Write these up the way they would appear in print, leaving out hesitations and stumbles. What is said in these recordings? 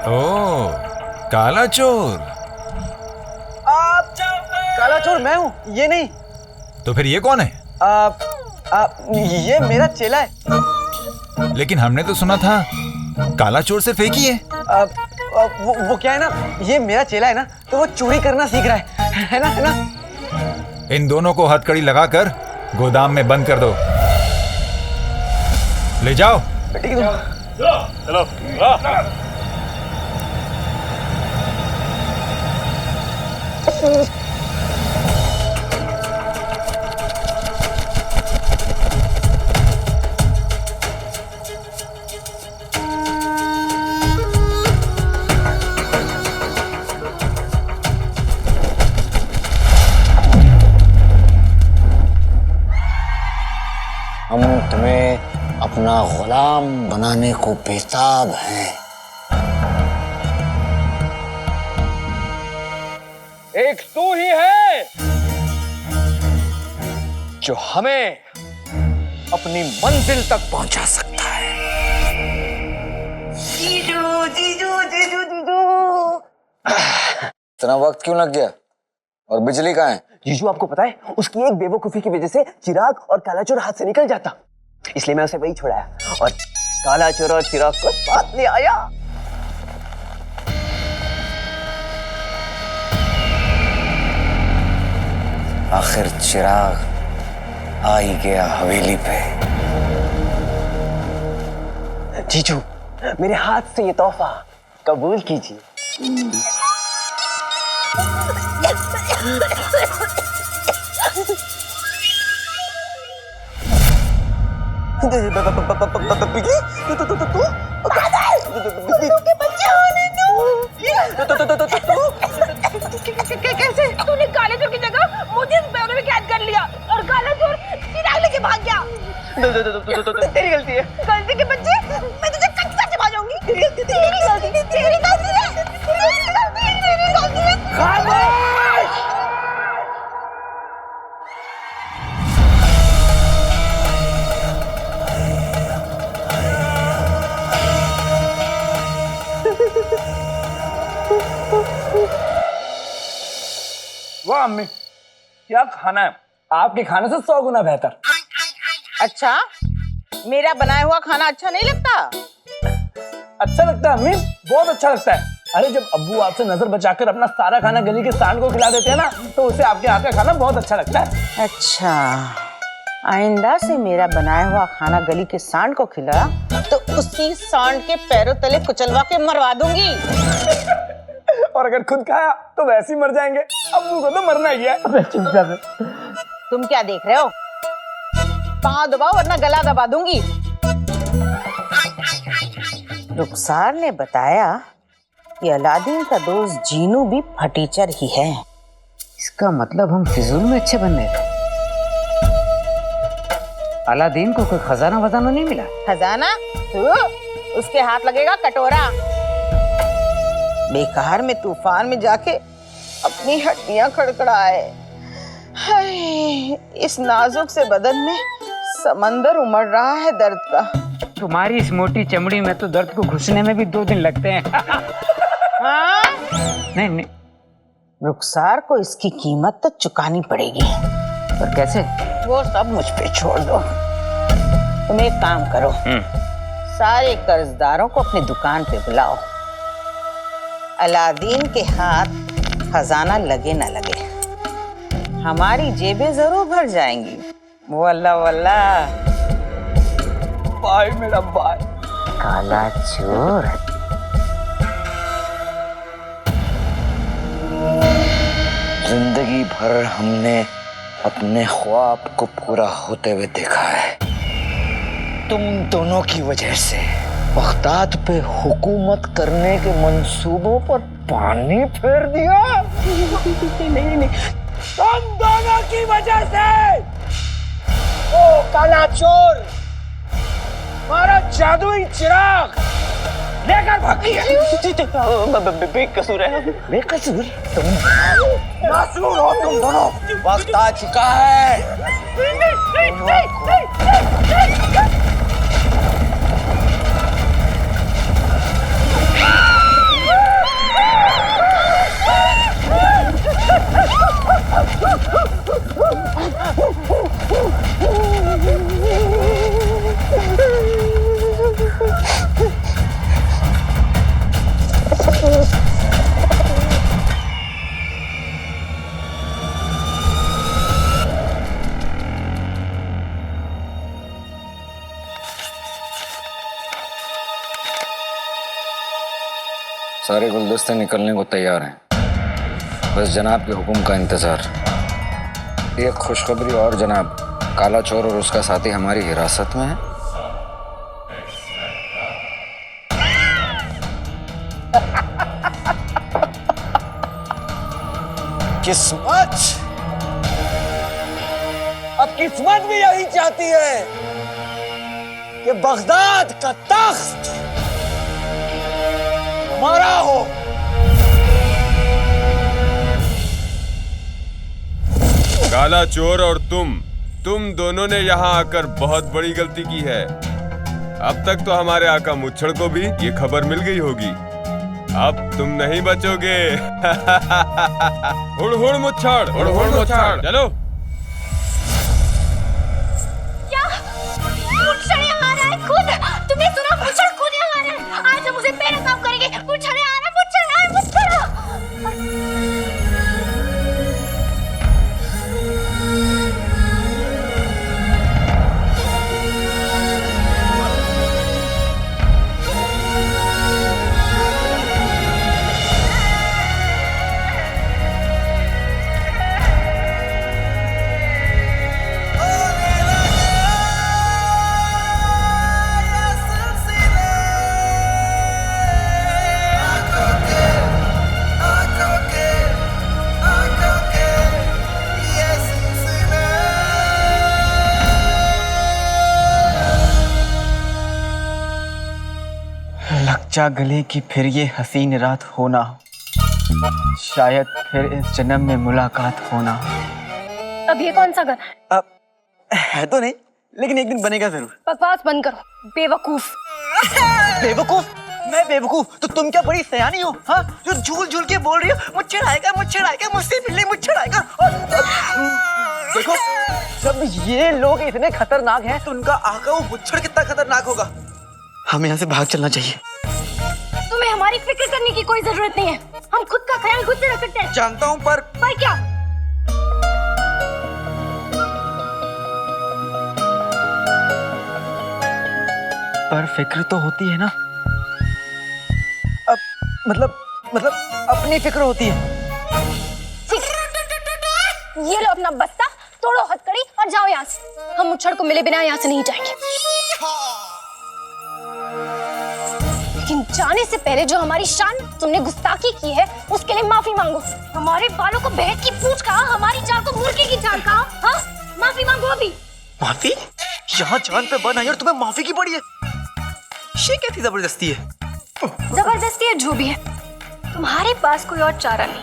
ओह, काला चोर। आप काला चोर मैं हूँ, ये नहीं। तो फिर ये कौन है? ये मेरा चेला है। लेकिन हमने तो सुना था काला चोर सिर्फ एक ही है। वो क्या है ना, ये मेरा चेला है ना, तो वो चोरी करना सीख रहा है ना। इन दोनों को हथकड़ी लगाकर गोदाम में बंद कर दो। ले जाओ। ठीक है। चलो। हम तुम्हें अपना गुलाम बनाने को बेताब हैं। एक तू ही है जो हमें अपनी मंजिल तक पहुंचा सकता है। जीजू जीजू जीजू जीजू। इतना वक्त क्यों लग गया? और बिजली कहाँ है? जीजू आपको पता है, उसकी एक बेवकूफी की वजह से चिराग और काला चोर हाथ से निकल जाता, इसलिए मैं उसे वही छोड़ाया और काला चोर और चिराग को साथ ले आया। आखिर चिराग आ ही गया हवेली पे। जीजू, मेरे हाथ से ये तोहफा कबूल कीजिए। कैसे तूने काले चोर की जगह मुझे इस बैरन में कैद कर लिया और काला चोर चिराग लेके भाग गया? तेरी गलती है। गलती के बच्चे, मैं तुझे कट कट मार जाऊंगी। तेरी गलती है। खामोश! वाह अम्मी, क्या खाना है? आपके खाने से 100 गुना बेहतर। अच्छा, मेरा बनाया हुआ खाना अच्छा नहीं लगता? अच्छा लगता है अम्मी, बहुत अच्छा लगता है। अरे जब अब्बू आपसे नजर बचाकर अपना सारा खाना गली के सांड को खिला देते हैं ना, तो उसे आपके हाथ का खाना बहुत अच्छा लगता है। अच्छा, आइंदा से मेरा बनाया हुआ खाना गली के सांड को खिलाया तो उसी सांड के पैरों तले कुचलवा के मरवा दूंगी। और अगर खुद खाया तो वैसे ही मर जाएंगे। अब्बू को तो मरना ही है। अबे चुप जा। तुम क्या देख रहे हो? पाँव दबाओ वरना गला दबा दूंगी। रुखसार ने बताया कि अलादीन का दोस्त जीनू भी फटीचर ही है। इसका मतलब हम फिजूल में अच्छे बन गए। अलादीन को कोई खजाना वजाना नहीं मिला? खजाना? उसके हाथ लगेगा कटोरा। बेकार में तूफान में जाके अपनी हड्डियां खड़खड़ाए। हाय, इस नाजुक से बदन में समंदर उमड़ रहा है दर्द का। तुम्हारी इस मोटी चमड़ी में तो दर्द को घुसने में भी 2 दिन लगते हैं। हाँ? नहीं। रुखसार को इसकी कीमत तो चुकानी पड़ेगी। पर कैसे? वो सब मुझ पे छोड़ दो। तुम एक काम करो, सारे कर्जदारों को अपनी दुकान पे बुलाओ। अलादीन के हाथ खजाना लगे न लगे, हमारी जेबें जरूर भर जाएंगी। वल्ला वल्ला। बाय मेरा बाय। काला चोर। जिंदगी भर हमने अपने ख्वाब को पूरा होते हुए देखा है। तुम दोनों की वजह से बगदाद पे हुकूमत करने के मंसूबों पर पानी फेर दिया। नहीं, तुम दोनों की वजह से ओ काला चोर हमारा जादुई चिराग लेकर भाग गया। बेकसूर है। बेकसूर? तुम मासूम हो तुम दोनों। वक्त आ चुका है। सारे गुलदस्ते निकलने को तैयार हैं, बस जनाब के हुक्म का इंतजार। एक खुशखबरी और जनाब, काला चोर और उसका साथी हमारी हिरासत में है। किस्मत, अब किस्मत भी यही चाहती है कि बगदाद का तख्त हमारा हो। काला चोर और तुम दोनों ने यहाँ आकर बहुत बड़ी गलती की है। अब तक तो हमारे आका मुच्छड़ को भी ये खबर मिल गई होगी, अब तुम नहीं बचोगे। हुड़ हुड़ मुच्छड़, हुड़ हुड़ मुच्छड़, चलो। क्या मुच्छड़ यहाँ आ रहा है खुद? तुमने सुना? मुच्छड़ खुद यहाँ आ रहा है। आज हम उसे मेरा काम करेंगे। मुच्छड़ आ रहा है, मुच्छड़ आ रहा है, मुच्छड़। लग जा गले की फिर ये हसीन रात होना हो, शायद फिर इस जन्म में मुलाकात होना हो। अब ये कौन सा गाना है? अब है तो नहीं, लेकिन एक दिन बनेगा जरूर। बकवास बंद करो, बेवकूफ। बेवकूफ? मैं बेवकूफ तो तुम क्या बड़ी सयानी हो? हाँ, जो झूल झूल के बोल रही हो मुच्छड़ आएगा, मुच्छड़ आएगा, मुझसे मिलने मुच्छड़ आएगा। और देखो, जब ये लोग इतने खतरनाक हैं तो उनका आका वो मुच्छड़ कितना खतरनाक होगा। हमें यहाँ से भाग चलना चाहिए। तुम्हें हमारी फिक्र करने की कोई जरूरत नहीं है। हम खुद का ख्याल खुद से रख सकते हैं। जानता हूँ, पर क्या? पर फिक्र तो होती है ना। अब मतलब अपनी फिक्र होती है। ये लो अपना बस्ता, तोड़ो हथकड़ी और जाओ यहाँ से। हम मुच्छड़ को मिले बिना यहाँ से नहीं जाएंगे। लेकिन जाने से पहले जो हमारी शान तुमने गुस्ताखी की है, उसके लिए माफी मांगो। हमारे बालों को भैंस की पूंछ कहा, हमारी जान को मुर्गे की जान कहा। हाँ, माफी मांगो अभी। माफी? यहाँ जान पे बन आई और तुम्हें माफी की पड़ी है? ये कैसी जबरदस्ती है? जबरदस्ती है जो भी है, तुम्हारे पास कोई और चारा नहीं।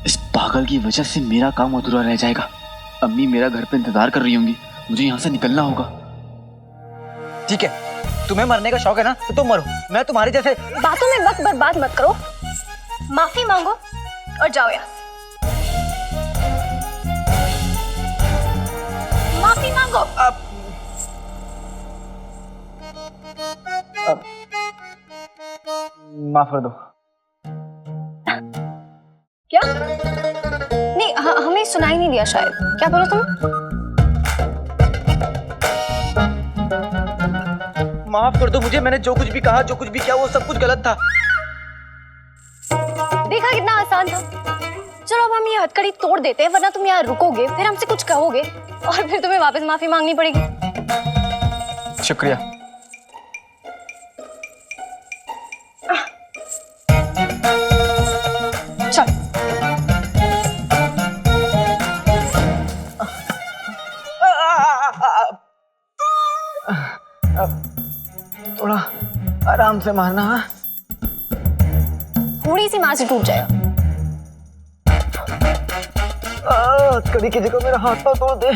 इस पागल की वजह से मेरा काम अधूरा रह जाएगा। अम्मी मेरा घर पे इंतजार कर रही होंगी, मुझे यहाँ से निकलना होगा। ठीक है, तुम्हें मरने का शौक है ना, तो तुम मरो। मैं तुम्हारे जैसे बातों में वक्त बर्बाद मत करो। माफी मांगो और जाओ यहाँ से। माफी मांगो। अब माफ कर दो। क्या? नहीं, हमें सुनाई नहीं दिया शायद। क्या बोलो तुम? माफ कर दो मुझे, मैंने जो कुछ भी कहा, जो कुछ भी किया, वो सब कुछ गलत था। देखा कितना आसान था। चलो अब हम ये हथकड़ी तोड़ देते हैं, वरना तुम यहाँ रुकोगे, फिर हमसे कुछ कहोगे और फिर तुम्हें वापस माफी मांगनी पड़ेगी। शुक्रिया। चल। थोड़ा आराम से मारना। थोड़ी सी मार से टूट जाएगा। कड़ी की जगह मेरा हाथ पांव तोड़ दे।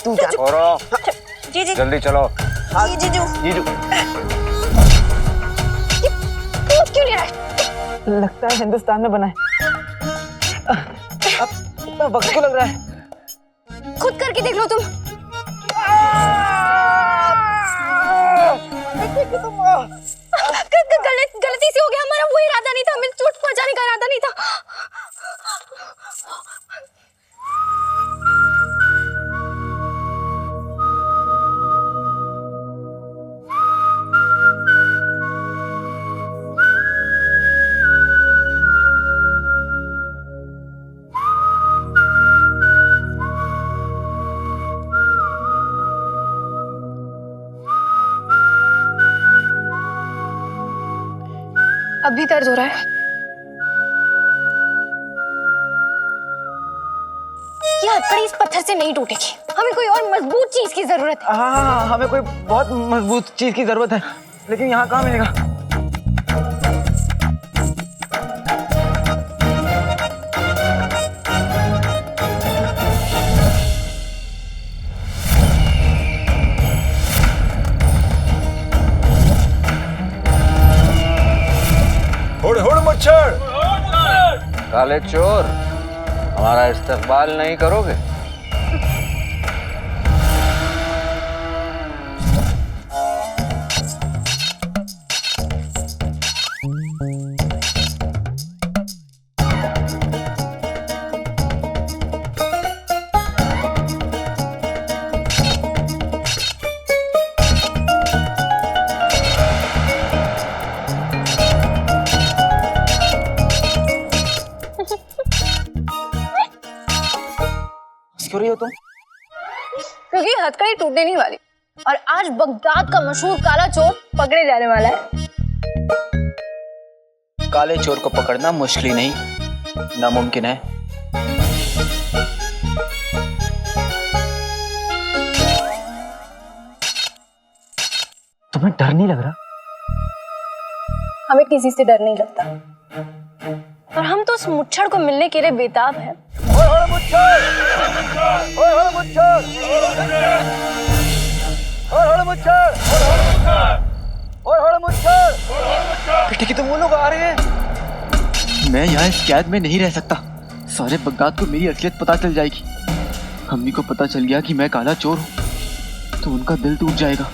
तू क्या? जी जी जल्दी चलो। जी जीजू। जीजू, क्यों नहीं रहा है? लगता है हिंदुस्तान में बना है। अब इतना वक्त क्यों लग रहा है? खुद करके देख लो तुम। गलती से हो गया, हमारा वो इरादा नहीं था, हमें चोट पहुंचाने का इरादा नहीं था। अभी दर्द हो रहा है। ये हथकड़ी इस पत्थर से नहीं टूटेगी, हमें कोई और मजबूत चीज की जरूरत है। हाँ, हमें कोई बहुत मजबूत चीज की जरूरत है, लेकिन यहाँ कहाँ मिलेगा? हुड़ हुड़ मुच्छड़। काले चोर, हमारा इस्तकबाल नहीं करोगे? क्यों रही हो तुम? क्योंकि हथकड़ी टूटने नहीं वाली, और आज बगदाद का मशहूर काला चोर पकड़े जाने वाला है। काले चोर को पकड़ना मुश्किल ही नहीं, नामुमकिन है। तुम्हें डर नहीं लग रहा? हमें किसी से डर नहीं लगता, और हम तो उस मुच्छड़ को मिलने के लिए बेताब हैं। बेटे की तुम वो लोग आ रहे हैं। मैं यहाँ इस कैद में नहीं रह सकता। सारे बगदाद को मेरी असलियत पता चल जाएगी। अम्मी को पता चल गया कि मैं काला चोर हूँ तो उनका दिल टूट जाएगा।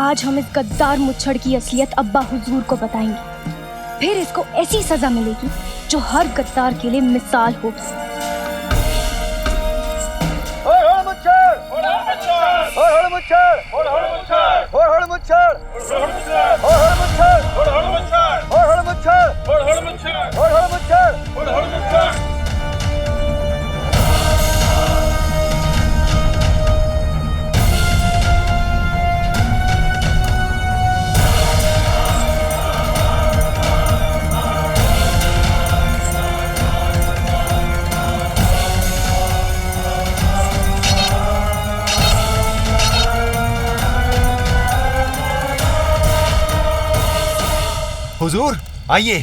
आज हम इस गद्दार मुच्छड़ की असलियत अब्बा हुजूर को बताएंगे, फिर इसको ऐसी सजा मिलेगी जो हर गद्दार के लिए मिसाल हो। हुजूर आइए।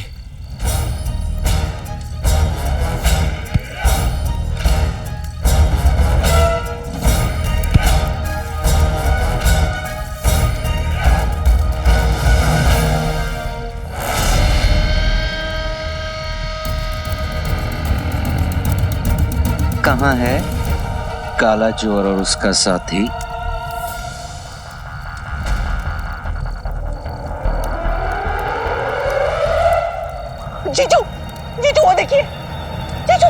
कहाँ है काला चोर और उसका साथी? जीजू, जीजू वो देखिए, जीजू।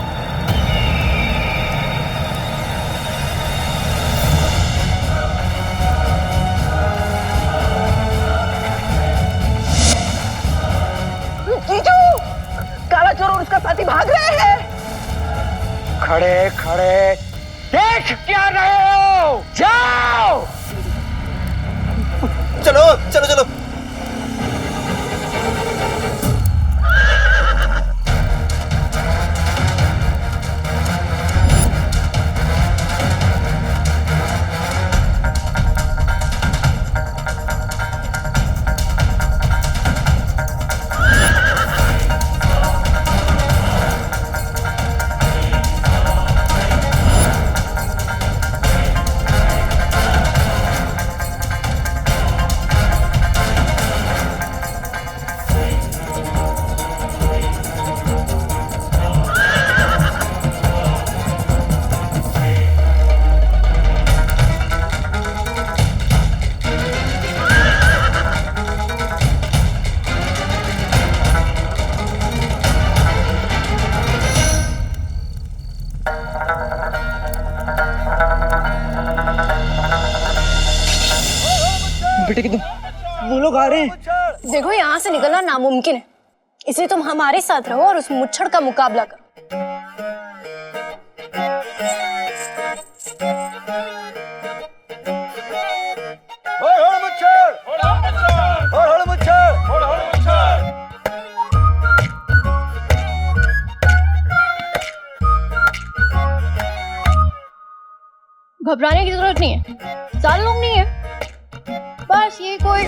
जीजू, काला चोर और उसका साथी भाग रहे हैं। खड़े खड़े देख क्या रहे हो? जाओ। चलो चलो चलो। बेटे की तुम, वो लोग आ रहे हैं। देखो यहाँ से निकलना नामुमकिन है, इसलिए तुम हमारे साथ रहो और उस मुच्छड़ का मुकाबला करो। घबराने की जरूरत नहीं है, ज्यादा लोग नहीं है, बस ये कोई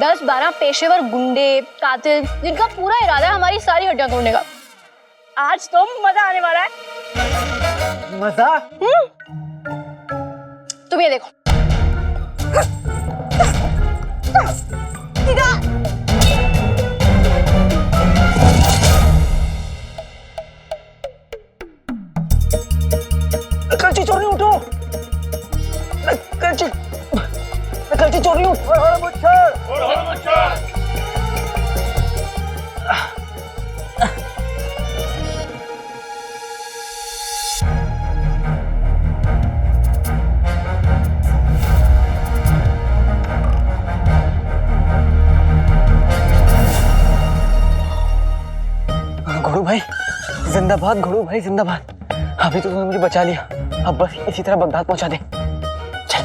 10-12 पेशेवर गुंडे कातिल जिनका पूरा इरादा है हमारी सारी हड्डियां तोड़ने का। आज तो मजा आने वाला है। मजा? तुम ये देखो। कल्ची चोर नहीं, उठो। कल्ची चोर नहीं, घोड़ू भाई जिंदाबाद, घोड़ू भाई जिंदाबाद। अभी तो तुमने मुझे बचा लिया, अब बस इसी तरह बगदाद पहुंचा दे। चल।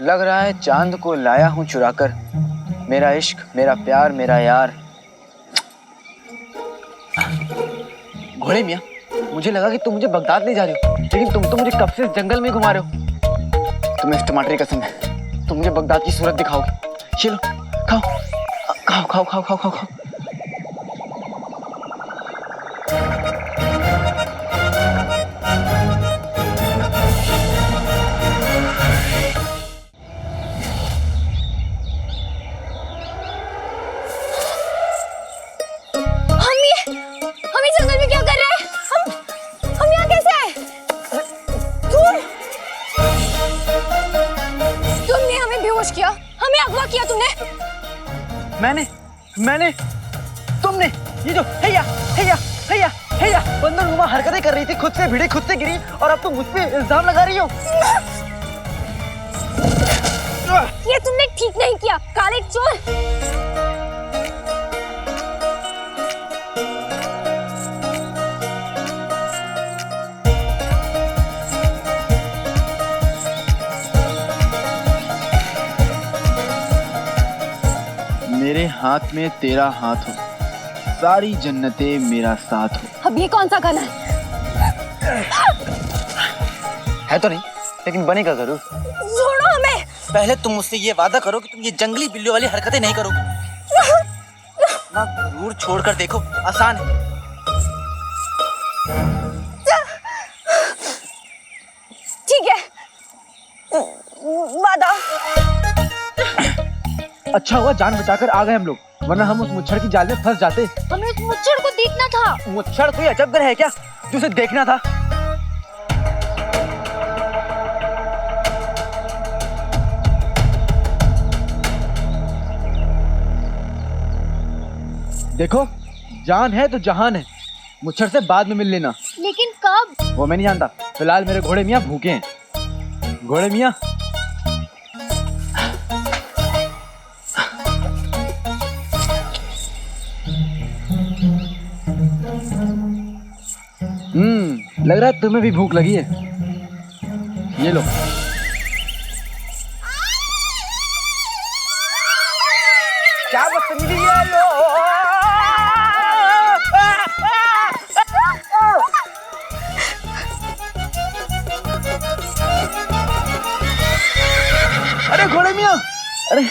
लग रहा है चांद को लाया हूं चुराकर, मेरा इश्क, मेरा प्यार, मेरा यार। घोड़े मियाँ, मुझे लगा कि तुम मुझे बगदाद ले जा रहे हो, लेकिन तुम तो मुझे कब से इस जंगल में घुमा रहे हो। तुम्हें इस टमाटर की कसम है, तुम मुझे बगदाद की सूरत दिखाओगे। चलो खाओ खाओ खाओ खाओ खाओ खाओ खाओ। हम ये जंगल में क्या कर रहे हैं? हम यहाँ कैसे आए? तुमने हमें बेहोश किया, हमें अगवा किया तुमने। मैंने तुमने ये जो हैया हैया हैया हैया बंदरनुमा हरकतें कर रही थी, खुद से भिड़ी खुद से गिरी, और अब तुम मुझ पे इल्जाम लगा रही हो। ये तुमने ठीक नहीं किया, काले चोर। मेरे हाथ में तेरा हाथ हो, सारी जन्नतें मेरा साथ हो। अब ये कौन सा गाना है तो नहीं, लेकिन बनेगा जरूर। छोड़ो हमें। पहले तुम मुझसे ये वादा करो कि तुम ये जंगली बिल्लियों वाली हरकतें नहीं करोगे ना। जरूर छोड़कर देखो, आसान है। ठीक है, वादा। अच्छा हुआ जान बचाकर आ गए हम लोग, वरना हम उस मुच्छड़ की जाल में फंस जाते। हमें उस मुच्छड़ को देखना था। मुच्छड़ कोई अजब ग्रह है क्या जो उसे देखना था? देखो, जान है तो जहान है, मुच्छड़ से बाद में मिल लेना। लेकिन कब? वो मैं नहीं जानता, फिलहाल मेरे घोड़े मियाँ भूखे हैं। घोड़े मियाँ, लग रहा है तुम्हें भी भूख लगी है, ये लो। क्या बदतमीजी है लो। अरे घोड़े मियाँ, अरे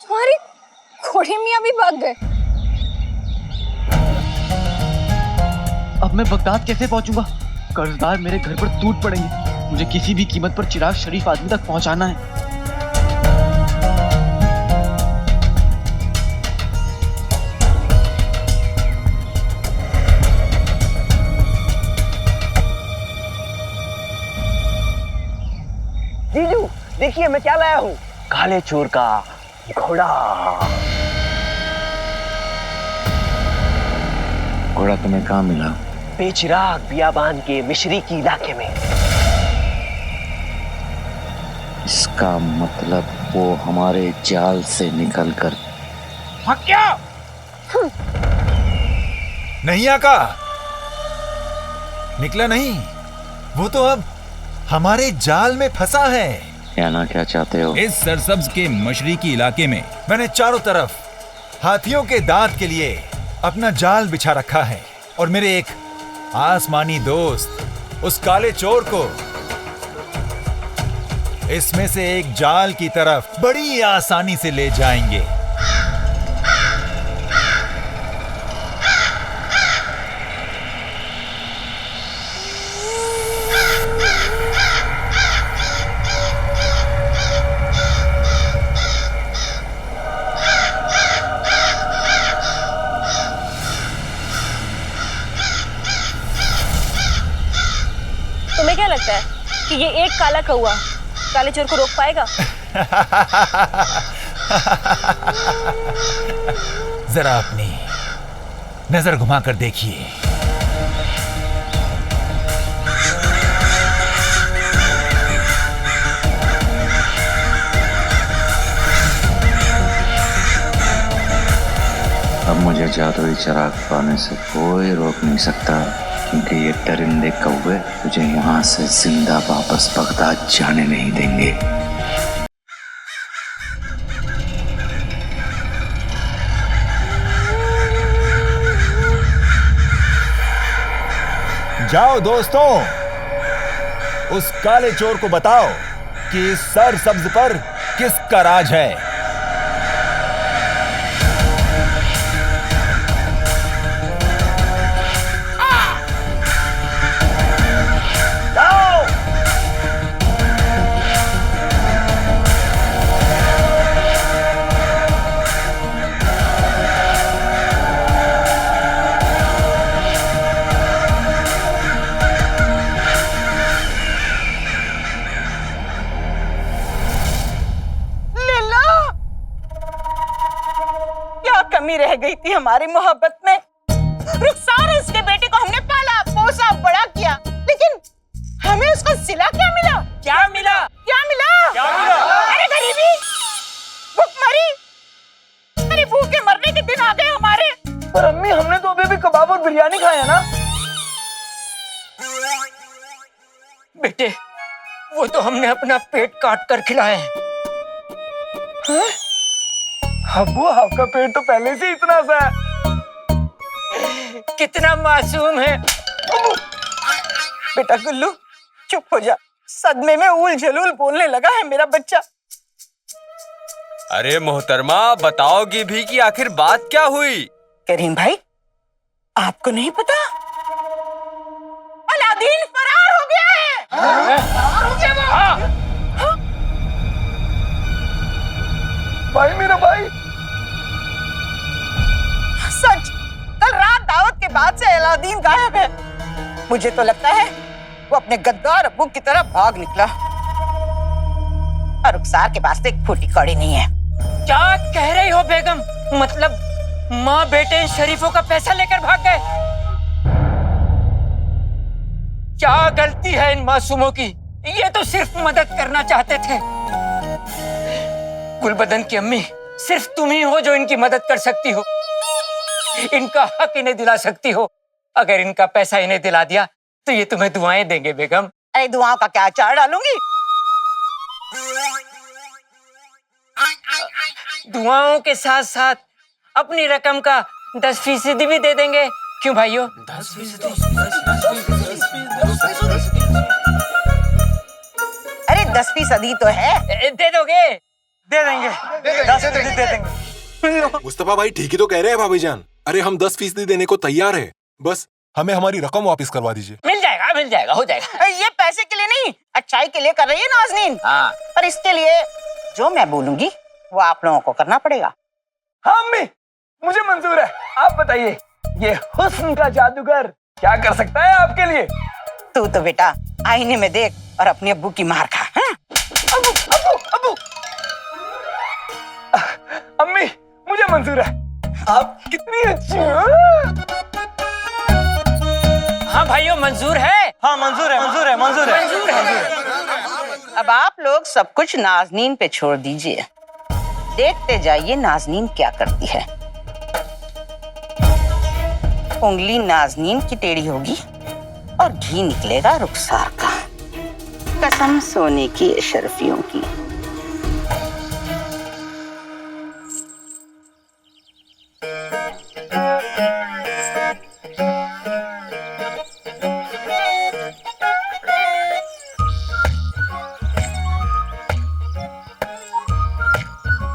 तुम्हारे घोड़े मियाँ भी भाग गए। अब मैं बगदाद कैसे पहुंचूंगा? कर्जदार मेरे घर पर टूट पड़ेंगे। मुझे किसी भी कीमत पर चिराग शरीफ आदमी तक पहुंचाना है। देखिए मैं क्या लाया हूँ, काले चोर का घोड़ा। घोड़ा तुम्हें कहाँ मिला? बेचिराग बियाबान के मिश्री की इलाके में। इसका मतलब वो हमारे जाल से निकलकर नहीं आका, निकला नहीं, वो तो अब हमारे जाल में फंसा है। कहना क्या चाहते हो? इस सरसब्ज के मशरिकी इलाके में मैंने चारों तरफ हाथियों के दांत के लिए अपना जाल बिछा रखा है और मेरे एक आसमानी दोस्त उस काले चोर को इसमें से एक जाल की तरफ बड़ी आसानी से ले जाएंगे। तुम्हें क्या लगता है कि ये एक काला कौआ काले चोर को रोक पाएगा? जरा अपनी नजर घुमाकर देखिए। अब मुझे जादुई चिराग पाने से कोई रोक नहीं सकता, क्योंकि ये दरिंदे कौवे तुझे यहाँ से जिंदा वापस बगदाद जाने नहीं देंगे। जाओ दोस्तों, उस काले चोर को बताओ कि इस सरसब्ज पर किसका राज है। कमी रह गई थी हमारी मोहब्बत में। रुखसार उसके बेटे को हमने पाला पोसा बड़ा किया, लेकिन हमें उसका सिला क्या मिला? क्या मिला? क्या मिला? क्या मिला? अरे गरीबी, भूखमरी, अरे भूखे मरने के दिन आ गए हमारे। पर अम्मी, हमने तो अभी भी कबाब और बिरयानी खाया ना। बेटे, वो तो हमने अपना पेट काट कर खिलाए हैं। अब्बू, आपका पेट तो पहले से इतना सा है। कितना मासूम है। बेटा गुल्लू, चुप हो जा, सदमे में ऊल जलूल बोलने लगा है मेरा बच्चा। अरे मोहतरमा, बताओगी भी कि आखिर बात क्या हुई? करीम भाई, आपको नहीं पता, अलादीन फरार हो गया है। फरार हो गया वो। भाई, मेरा भाई। सच, कल रात दावत के बाद से अलादीन गायब है। मुझे तो लगता है वो अपने गद्दार अब्बू की तरह भाग निकला और रुखसार के पास एक फूटी कौड़ी नहीं है। क्या कह रही हो बेगम? मतलब माँ बेटे इन शरीफों का पैसा लेकर भाग गए? क्या गलती है इन मासूमों की? ये तो सिर्फ मदद करना चाहते थे। गुलबदन की अम्मी, सिर्फ तुम ही हो जो इनकी मदद कर सकती हो, इनका हक इन्हें दिला सकती हो। अगर इनका पैसा इन्हें दिला दिया तो ये तुम्हें दुआएं देंगे बेगम। अरे दुआओं का क्या अचार डालूंगी? दुआओं के साथ साथ अपनी रकम का 10% भी दे देंगे। क्यों भाइयों? 10%? अरे 10% तो है। दे दोगे? दे देंगे, 10% दे देंगे। मुस्तफा भाई ठीक ही तो कह रहे हैं भाभी जान। अरे हम 10% देने को तैयार है, बस हमें हमारी रकम वापस करवा दीजिए। मिल जाएगा, मिल जाएगा, हो जाएगा। ये पैसे के लिए नहीं, अच्छाई के लिए कर रही है नाज़नीन। हाँ, पर इसके लिए जो मैं बोलूंगी वो आप लोगों को करना पड़ेगा। हाँ अम्मी, मुझे मंजूर है। आप बताइए, ये हुस्न का जादूगर क्या कर सकता है आपके लिए? तू तो बेटा आईने में देख और अपने अब्बू की मार खा। हाँ? अब्बू, अब्बू। मुझे मंजूर है। आप कितनी अच्छी हो। हाँ भाइयों, मंजूर है। हाँ मंजूर है, मंजूर है, मंजूर है, मंजूर है। अब आप लोग सब कुछ नाजनीन पे छोड़ दीजिए। देखते जाइए नाजनीन क्या करती है। उंगली नाजनीन की टेढ़ी होगी और घी निकलेगा रुखसार का। कसम सोने की अशरफियों की।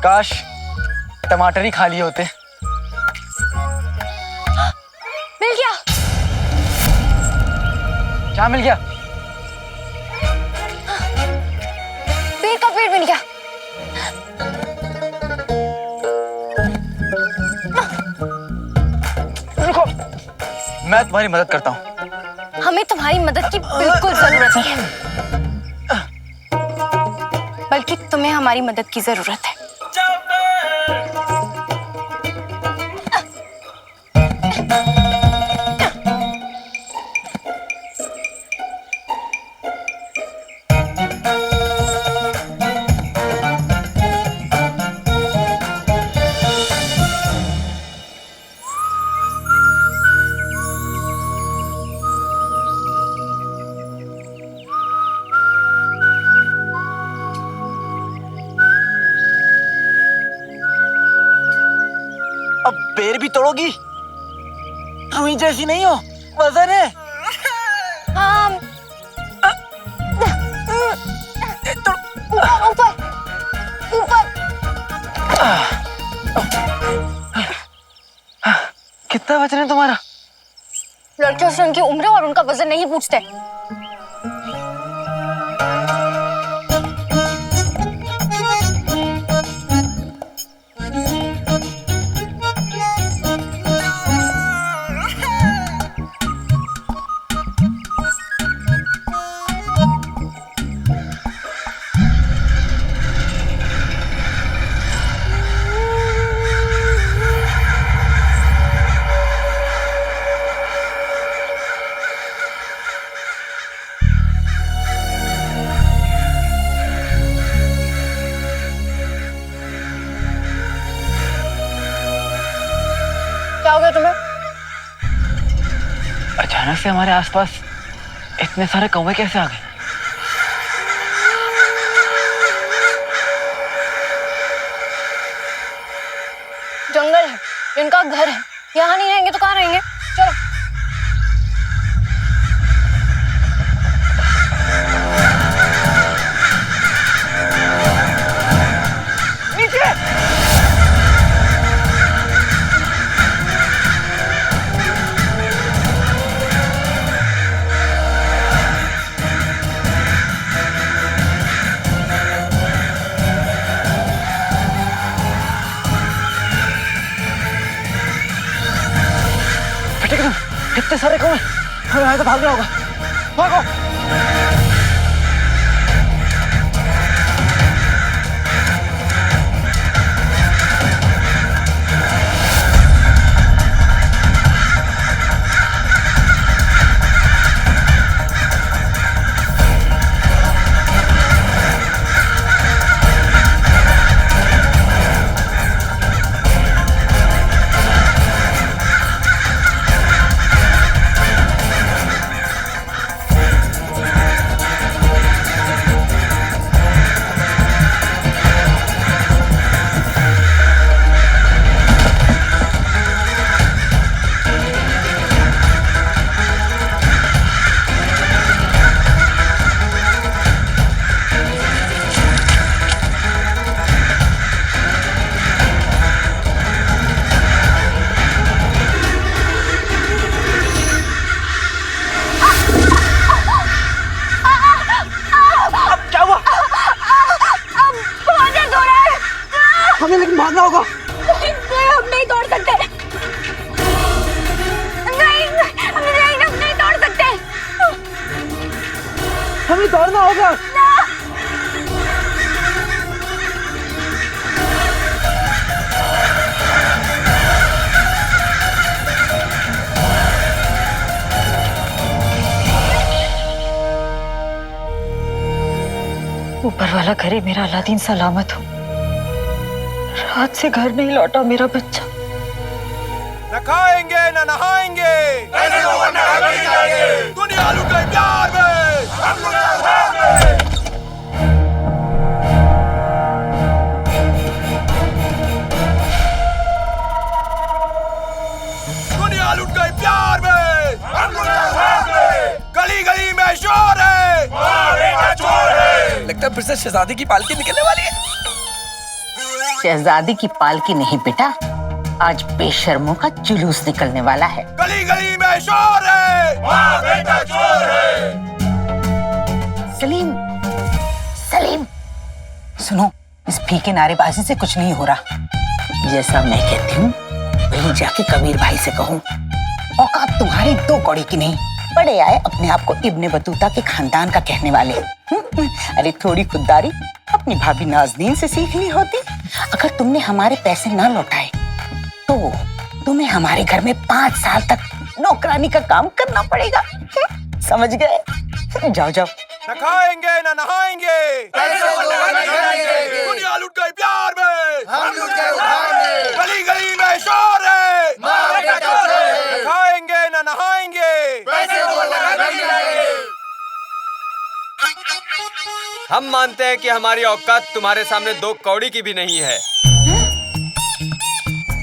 काश टमाटर ही खा लिए होते। मिल गया। क्या मिल गया? पेड़ का पेड़ मिल गया। रुको, मैं तुम्हारी मदद करता हूँ। हमें तुम्हारी मदद की बिल्कुल जरूरत नहीं है, बल्कि तुम्हें हमारी मदद की जरूरत है। अब बेर भी तोड़ोगी? रुई जैसी नहीं हो, वजन है। हाँ। ऊपर ऊपर। कितना वजन है तुम्हारा? लड़कियों से उनकी उम्र और उनका वजन नहीं पूछते। क्या हो गया तुम्हें? अचानक से हमारे आसपास इतने सारे कौवे कैसे आ गए? जंगल है, इनका घर है। यहाँ नहीं रहेंगे तो कहाँ रहेंगे? चलो। कितने सारे कौवे, हमें यहाँ से भागना होगा। भागो। हमें लेकिन भागना होगा। नहीं, हम नहीं तोड़ सकते। नहीं, हम नहीं तोड़ सकते। हमें दौड़ना होगा। ऊपर वाला करे मेरा अलादीन सलामत हो। रात से घर नहीं लौटा मेरा बच्चा। न खाएंगे न नहाएंगे, दुनिया लुट गई प्यार में, हम लुट गए प्यार में। दुनिया लुट गई प्यार में, हम लुट गए प्यार में। गली गली में शोर है, का चोर है। लगता है फिर से शहजादी की पालकी निकलने वाली है। शहजादी की पालकी नहीं बेटा, आज बेशर्मों का जुलूस निकलने वाला है। गली गली में शोर है, बेटा चोर है। सलीम, सलीम, सुनो, इस फीके नारेबाजी से कुछ नहीं हो रहा। जैसा मैं कहती हूँ वही जाके कबीर भाई से कहूँ। औकात तुम्हारी दो कौड़ी की नहीं। बड़े आए अपने आप को इब्ने बतूता के खानदान का कहने वाले। अरे थोड़ी खुददारी अपनी भाभी नाज़नीन से सीखनी होती। अगर तुमने हमारे पैसे ना लौटाए तो तुम्हें हमारे घर में 5 साल तक नौकरानी का काम करना पड़ेगा। समझ गए? जाओ जाओ। न खाएंगे न नहाएंगे, दुनिया लुट गई प्यार में, हम लुट गए उधार में। गली गली में शोर है, न खाएंगे न नहाएंगे। हम मानते हैं कि हमारी औकात तुम्हारे सामने 2 कौड़ी की भी नहीं है।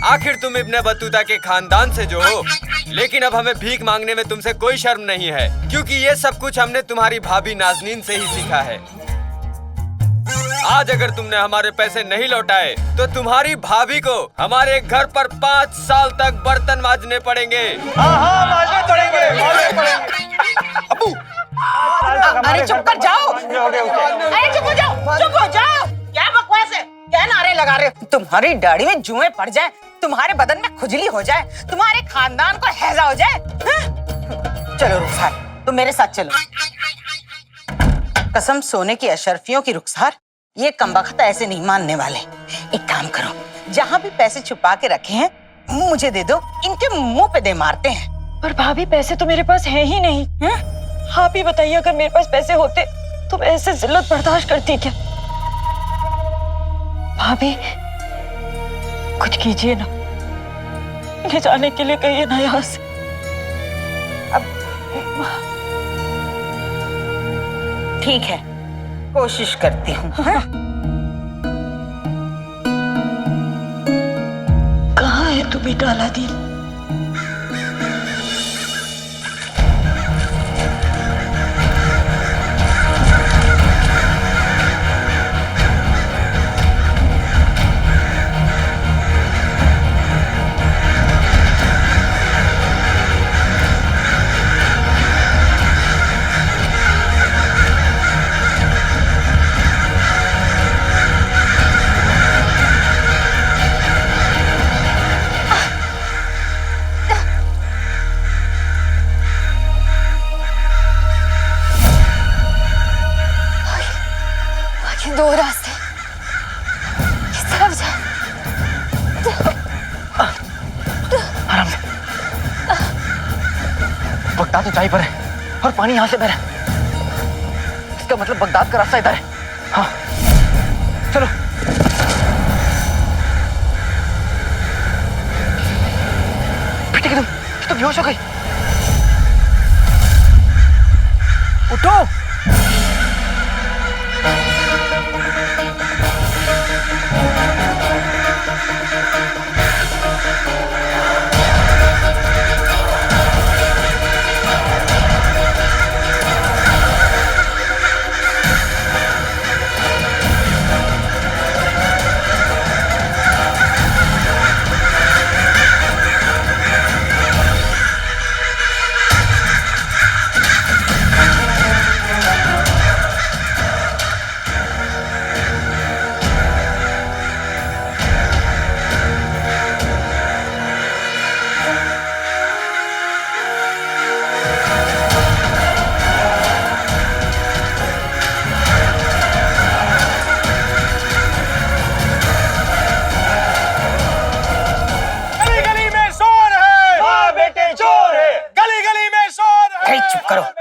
आखिर तुम इब्ने बतूता के खानदान से जो हो, लेकिन अब हमें भीख मांगने में तुमसे कोई शर्म नहीं है, क्योंकि ये सब कुछ हमने तुम्हारी भाभी नाज़नीन से ही सीखा है। आज अगर तुमने हमारे पैसे नहीं लौटाए तो तुम्हारी भाभी को हमारे घर पर 5 साल तक बर्तन मांजने पड़ेंगे। मांजने पड़ेंगे। अबू, अरे चुप कर जाओ। अरे चुप हो जाओ, चुप हो जाओ। क्या बकवास है? क्या नारे लगा रहे हो? तुम्हारी दाढ़ी में जुएं पड़ जाए, तुम्हारे बदन में खुजली हो जाए, तुम्हारे खानदान को हैजा हो जाए। चलो रुखसार, तुम मेरे साथ चलो। कसम सोने की अशरफियों की रुखसार, ये कमबख्त ऐसे नहीं मानने वाले। एक काम करो, जहाँ भी पैसे छुपा के रखे हैं मुझे दे दो, इनके मुंह पे दे मारते हैं। पर भाभी पैसे तो मेरे पास है ही नहीं। आप ही बताइए, अगर मेरे पास पैसे होते तो मैं ऐसे जिल्लत बर्दाश्त करती क्या? भाभी कुछ कीजिए ना, इन्हें जाने के लिए कहिए ना यहाँ से। ठीक है, कोशिश करती हूँ। कहाँ है तू बेटा अलादीन? दो रास्ते, किस तरफ जाए? आराम से। बगदाद ऊंचाई पर है और पानी यहाँ से बह रहा है। इसका मतलब बगदाद का रास्ता इधर है। हाँ चलो। बेटे तुम बेहोश हो गई। उठो।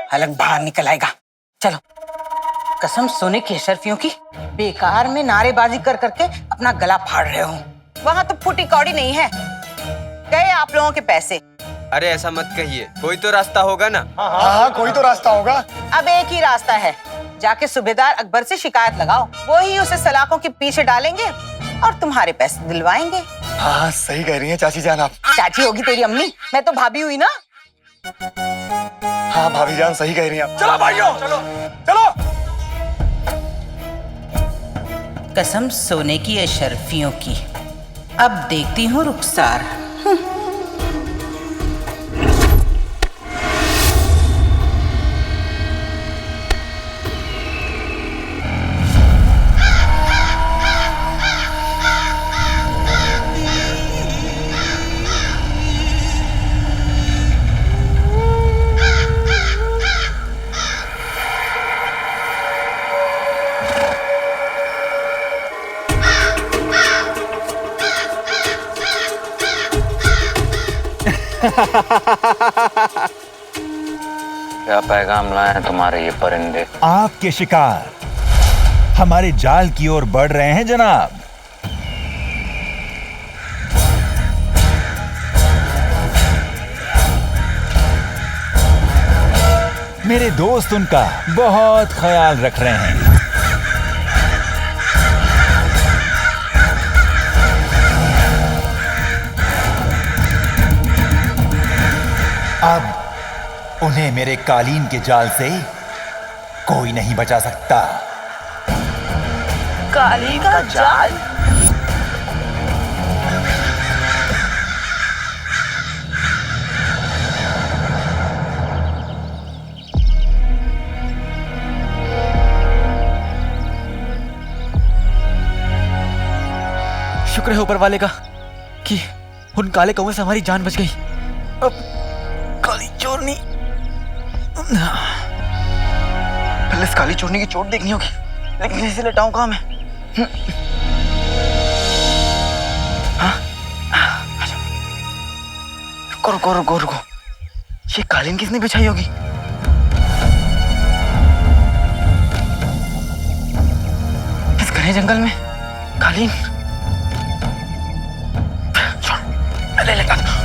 अलग बाहर निकल आएगा। चलो कसम सोने की अशर्फियों की, बेकार में नारेबाजी कर करके अपना गला फाड़ रहे हो। वहाँ तो फूटी कौड़ी नहीं है, गए आप लोगों के पैसे। अरे ऐसा मत कहिए, कोई तो रास्ता होगा ना। हाँ कोई तो रास्ता होगा। अब एक ही रास्ता है, जाके सूबेदार अकबर से शिकायत लगाओ, वो ही उसे सलाखों के पीछे डालेंगे और तुम्हारे पैसे दिलवाएंगे। हाँ सही कह रही हैं चाची जान आप। चाची होगी तेरी अम्मी, मैं तो भाभी हुई ना। हाँ भाभी जान सही कह रही हैं आप। चलो भाइयों चलो चलो। कसम सोने की अशर्फियों की, अब देखती हूँ रुखसार। क्या पैगाम लाए हैं तुम्हारे ये परिंदे? आपके शिकार हमारे जाल की ओर बढ़ रहे हैं जनाब। मेरे दोस्त उनका बहुत ख्याल रख रहे हैं। अब उन्हें मेरे कालीन के जाल से कोई नहीं बचा सकता। कालीन का जाल? शुक्र है ऊपर वाले का कि उन काले कौवे से हमारी जान बच गई। अब काली चोरनी, पहले इस काली चोरनी की चोट देखनी होगी, लेकिन इसे लटाऊं कहाँ मैं? हाँ? रुको रुको रुको, ये कालीन किसने बिछाई होगी? इस घने जंगल में कालीन? छोड़, मैं ले लेता था।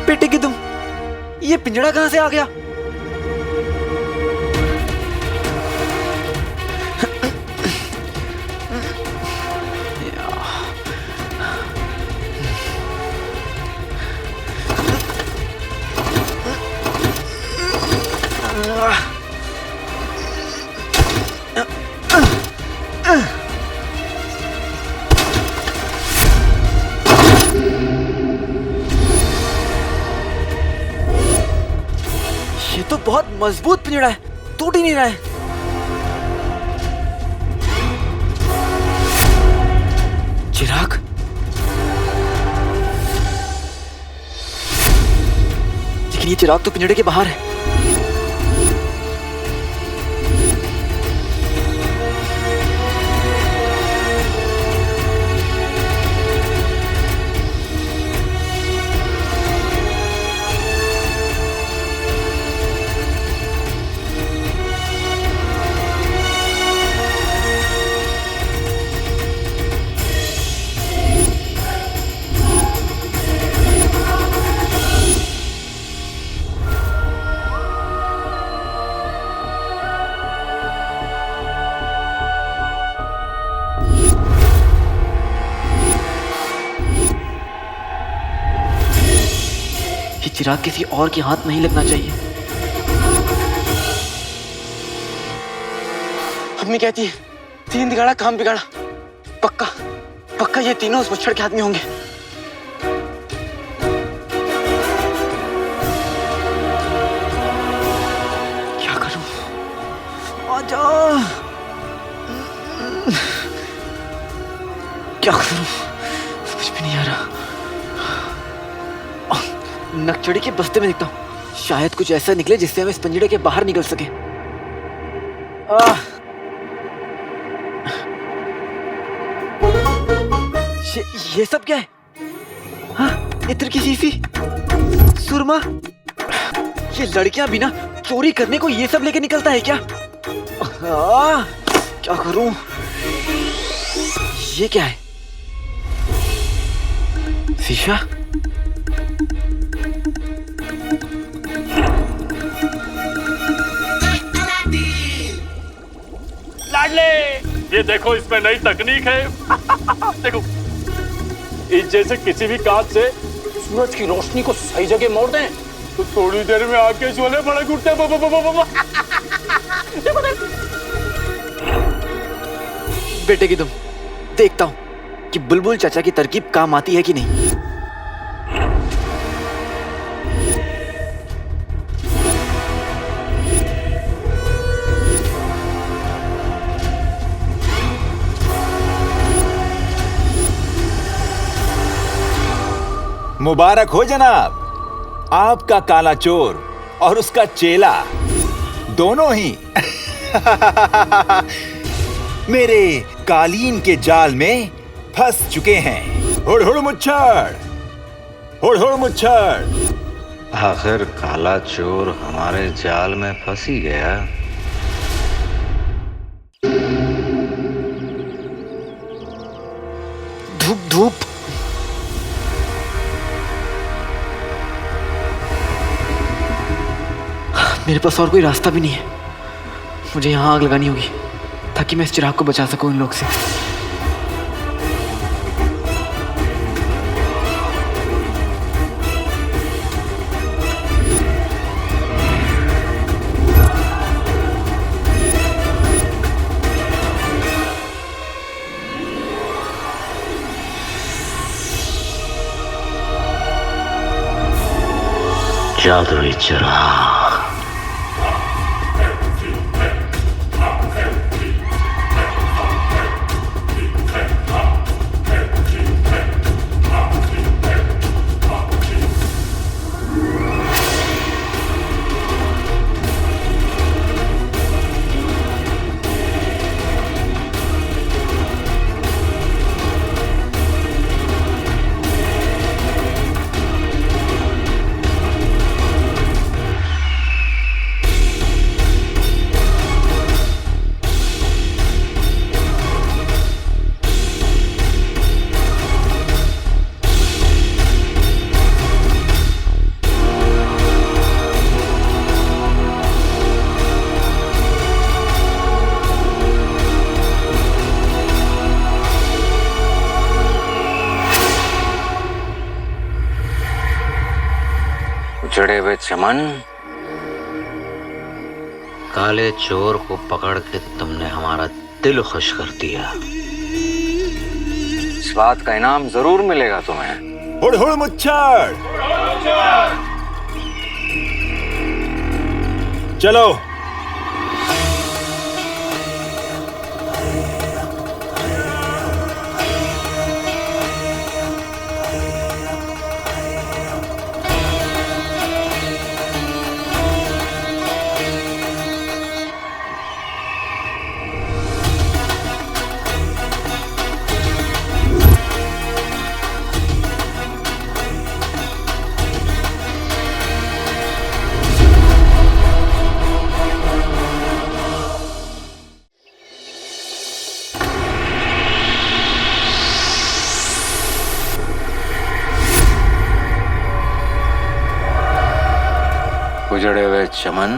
बेटे की तुम, ये पिंजड़ा कहां से आ गया? ये तो बहुत मजबूत पिंजड़ा है, टूट ही नहीं रहा है। चिराग, लेकिन ये चिराग तो पिंजड़े के बाहर है। चिराग किसी और के हाथ नहीं लगना चाहिए। अम्मी कहती है 3 बिगाड़ा काम बिगाड़ा। पक्का पक्का ये तीनों उस मुच्छड़ के आदमी होंगे। क्या करूं? क्या करूं, समझ में नहीं आ रहा। नकचड़ी के बस्ते में देखता हूँ, शायद कुछ ऐसा निकले जिससे हम इस पिंजड़े के बाहर निकल सके। ये सब क्या है? हाँ, इत्र की शीशी, सुरमा। ये लड़कियां बिना चोरी करने को ये सब लेके निकलता है क्या? क्या करूं? ये क्या है? शीशा? लाडले, ये देखो इसमें नई तकनीक है। देखो, इस जैसे किसी भी कांच से सूरज की रोशनी को सही जगह मोड़ दें तो थोड़ी देर में आके शोले बड़े उठते। बेटे की तुम, देखता हूं कि बुलबुल चाचा की तरकीब काम आती है कि नहीं। मुबारक हो जनाब, आपका काला चोर और उसका चेला दोनों ही मेरे कालीन के जाल में फंस चुके हैं। हुड़ हुड़ मुच्छड़, हुड़ हुड़ मुच्छड़। आखिर काला चोर हमारे जाल में फंस ही गया। धूप धूप। मेरे पास और कोई रास्ता भी नहीं है। मुझे यहाँ आग लगानी होगी ताकि मैं इस चिराग को बचा सकूं इन लोग से। जादुई चिराग। उजड़े हुए चमन, काले चोर को पकड़ के तुमने हमारा दिल खुश कर दिया। इस बात का इनाम जरूर मिलेगा तुम्हें। हुड़ हुड़ मुच्छड़। चलो। उजड़े हुए चमन,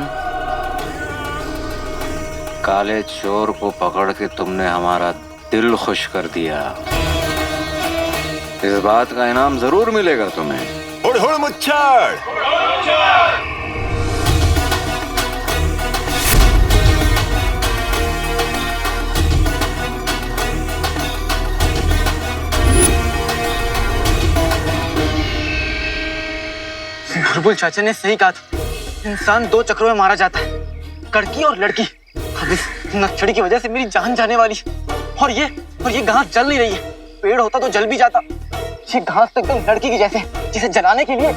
काले चोर को पकड़ के तुमने हमारा दिल खुश कर दिया। इस बात का इनाम जरूर मिलेगा तुम्हें। हुड़ हुड़ मुच्छड़। बुलबुल चाचा ने सही कहा था, इंसान दो चक्रों में मारा जाता है, कड़की और लड़की। अब इस नक्चड़ी की वजह से मेरी जान जाने वाली, और ये गांठ जल नहीं रही है। पेड़ होता तो जल भी जाता। ये घास तो एकदम लड़की की जैसे, जिसे जलाने के लिए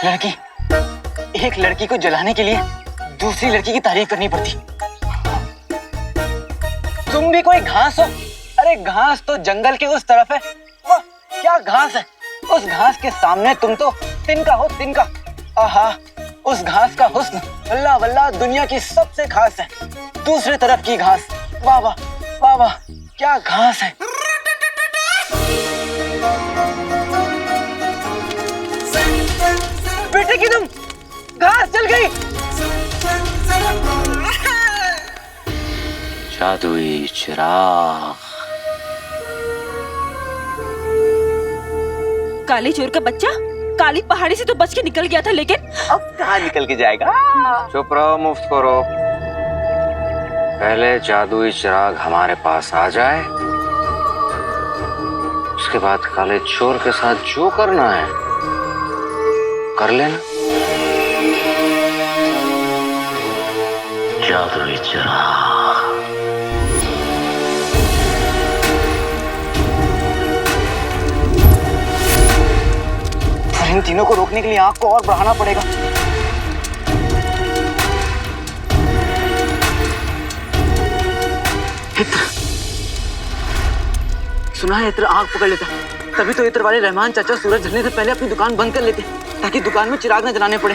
लड़की, एक लड़की को जलाने के लिए दूसरी लड़की की तारीफ करनी पड़ती। तुम भी कोई घास हो? अरे घास तो जंगल के उस तरफ है। वाह क्या घास है, उस घास के सामने तुम तो तिनका हो, तिनका। आहा, उस घास का हुस्न वल्ला वल्ला दुनिया की सबसे खास है। दूसरे तरफ की घास, वाह वाह वाह वाह, क्या घास है। बेटे की तुम, घास जल गई। जादुई चिराग। काले चोर का बच्चा काली पहाड़ी से तो बच के निकल गया था, लेकिन अब कहाँ निकल के जाएगा। चुप रहो मुफ्तखोरो। पहले जादुई चिराग हमारे पास आ जाए, उसके बाद काले चोर के साथ जो करना है कर लेना। जादुई चिराग। इन तीनों को रोकने के लिए आग को और बढ़ाना पड़ेगा। इत्र, सुना है इत्र आग पकड़ लेता, तभी तो इत्र वाले रहमान चाचा सूरज ढलने से पहले अपनी दुकान बंद कर लेते ताकि दुकान में चिराग न जलाने पड़े।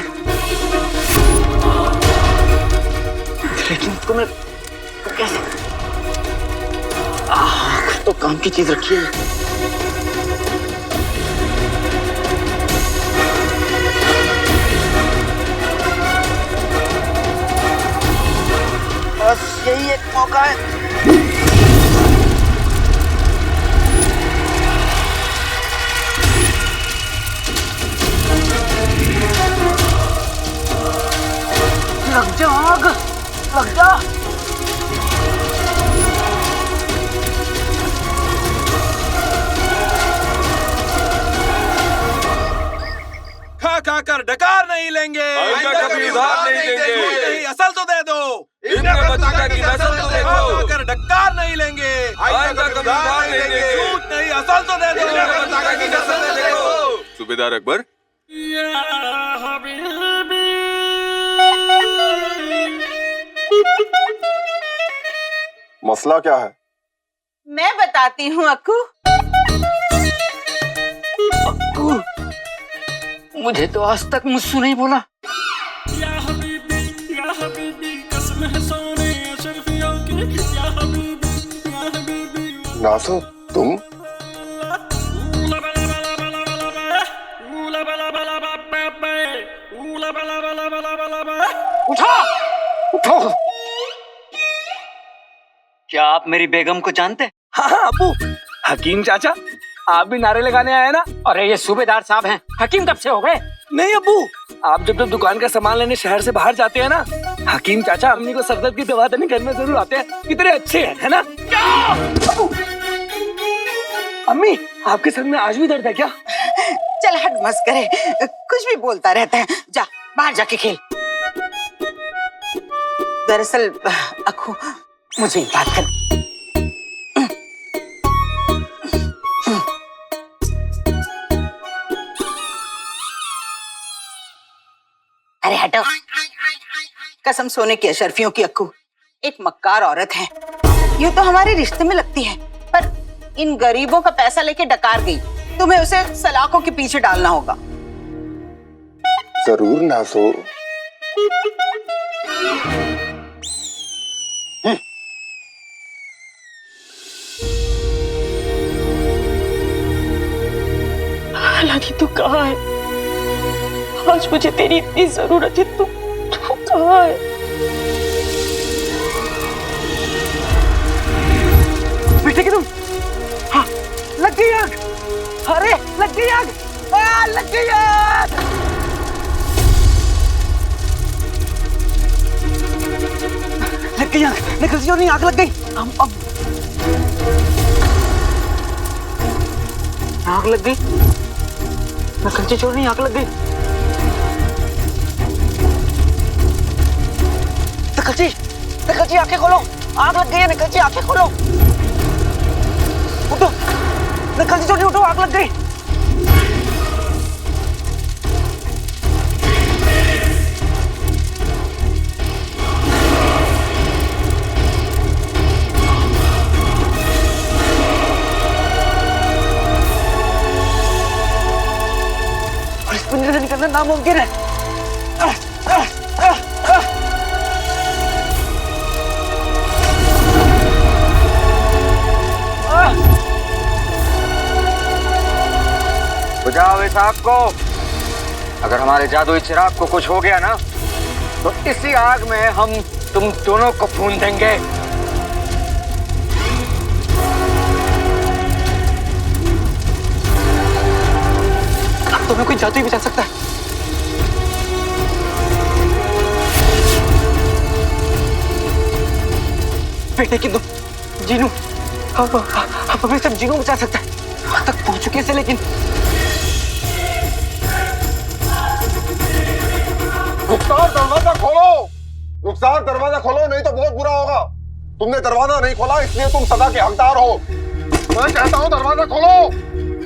लेकिन उसको मैं कैसे, कुछ तो काम की चीज रखी है। बस यही एक मौका है। लग जा आग, लग जा। खा कर डकार नहीं लेंगे, कभी उधार नहीं देंगे। असल तो दे दो, की नस्ल तो देखो। कर डकार नहीं लेंगे, कभी उधार नहीं देंगे। झूठ नहीं, असल तो दे दो, की नस्ल तो देखो। सूबेदार अकबर, मसला क्या है? मैं बताती हूँ अक्कू। अक्कू, मुझे तो आज तक मुझसे नहीं बोला। नासो तुम? उठो, उठो। क्या आप मेरी बेगम को जानते? हाँ हाँ अब्बू, हकीम चाचा आप भी नारे लगाने आए ना? अरे ये सूबेदार साहब हैं, हकीम कब से हो गए? नहीं अब्बू, आप जब दुकान का सामान लेने शहर से बाहर जाते हैं ना, हकीम चाचा अम्मी को सरदर्द की दवा देने घर में जरूर आते हैं। कितने अच्छे हैं, है ना? अम्मी, आपके सर में आज भी दर्द है क्या? चल हट मत करे, कुछ भी बोलता रहता है। जा बाहर जाके खेल। दरअसल अक्कू, मुझे एक बात कर। अरे हटो। कसम सोने की अशरफियों की अक्कू एक मक्कार औरत है। यूं तो हमारे रिश्ते में लगती है, पर इन गरीबों का पैसा लेके डकार गई। तुम्हें उसे सलाखों के पीछे डालना होगा। जरूर नासो। हालांकि तू कहाँ है? आज मुझे तेरी इतनी जरूरत है, तू कहाँ है? बेटे की तुम, हाँ, लग गई आग। अरे लग गई आग, लग गई आग। लग गई आग, निकल जाओ, नहीं आग लग गई। अब आग लग गई, नखंची चोर नहीं, आग लग गई। नखंची, नखंची आंखें खोलो, आग लग गई है निकल जी, आंखें खोलो। उठो निकल जी, छोटी उठो, आग लग गई। और इस पिंजरे से निकलना नामुमकिन है। बुझाओ इस आग को। अगर हमारे जादुई चिराग को कुछ हो गया ना, तो इसी आग में हम तुम दोनों को भून देंगे। अब तुम्हें कोई जादू ही बचा सकता है। बेटे की जीनू, अब हमें सब जीनू बचा सकता है। वहां तक पहुंच चुके हैं, लेकिन रुखसार दरवाजा खोलो, रुखसार दरवाजा खोलो, नहीं तो बहुत बुरा होगा। तुमने दरवाजा नहीं खोला इसलिए तुम सदा के हकदार हो। मैं कहता हूँ दरवाजा खोलो,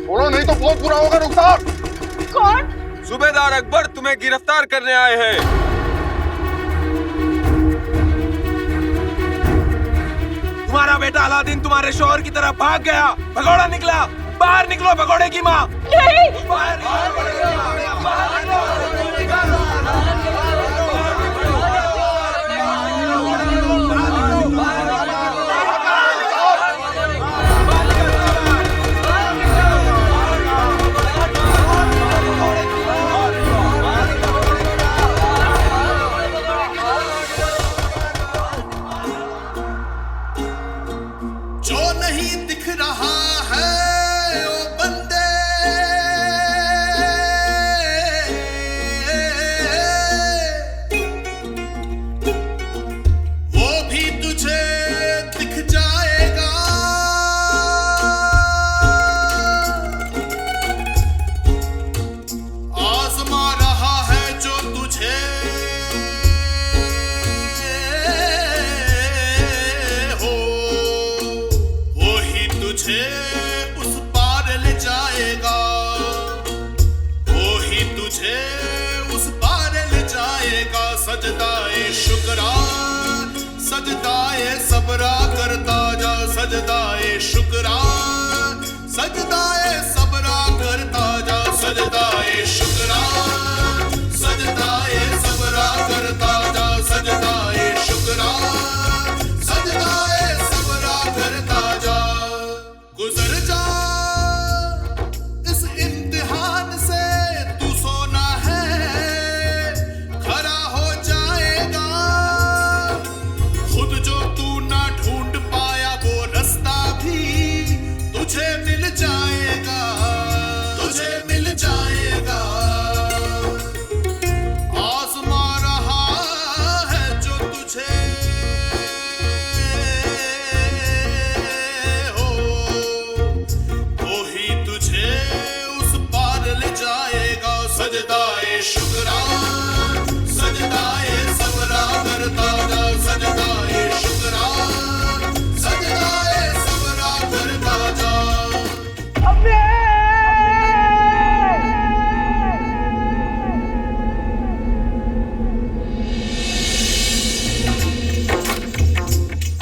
खोलो नहीं तो बहुत बुरा होगा। रुखसार। कौन? सूबेदार अकबर तुम्हें गिरफ्तार करने आए हैं। तुम्हारा बेटा अलादीन तुम्हारे शोहर की तरफ भाग गया, भगोड़ा निकला। बाहर निकलो भगोड़े की माँ। नहीं। बाहर जो नहीं दिख रहा है ओ बंदे, वो भी तुझे दिख जाएगा। आजमा रहा है जो तुझे तुझे उस पार ले जाएगा, वो ही तुझे उस पार ले जाएगा। सजदाए शुक्रा, सजदाए सबरा करता जा। सजदाए शुक्रा, सजदाए सबरा करता जा। सजदाए शुक्रा, सजदाए सबरा करता जा। सजदाए शुक्रा, सजदाए सबरा करता जा। गुजर जा इस इम्तिहान से, तू सोना है खरा हो जाएगा। खुद जो तू ना ढूंढ पाया वो रास्ता भी तुझे मिल जाएगा, तुझे मिल जाएगा। आजमा रहा है जो तुझे सजदाए शुक्रा, सजदाए सबरा करता जा। सजदाए शुक्रा, सजदाए सबरा करता जा।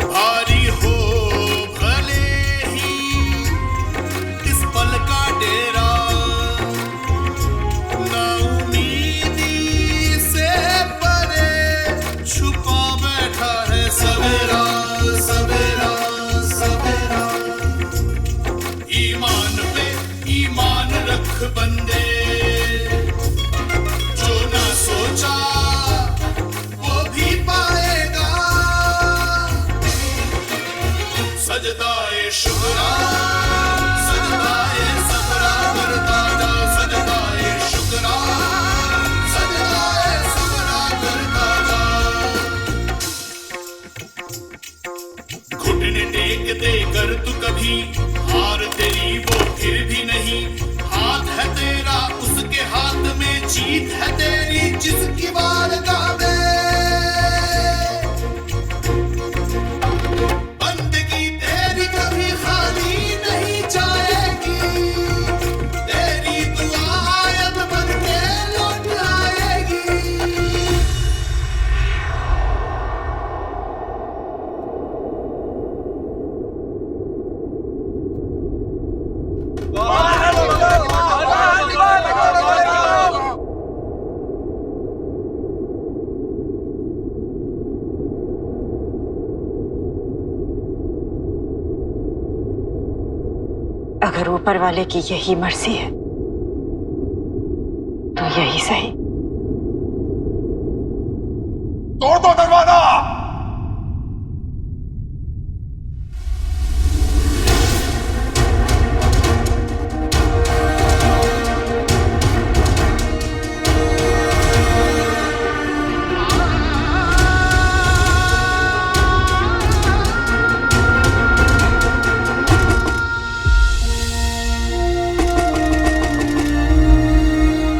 भारी हो भले ही इस पल का डेरा, ना उम्मीदी अगर ऊपर वाले की यही मर्जी है तो यही सही। तोड़ दो दरवाजा।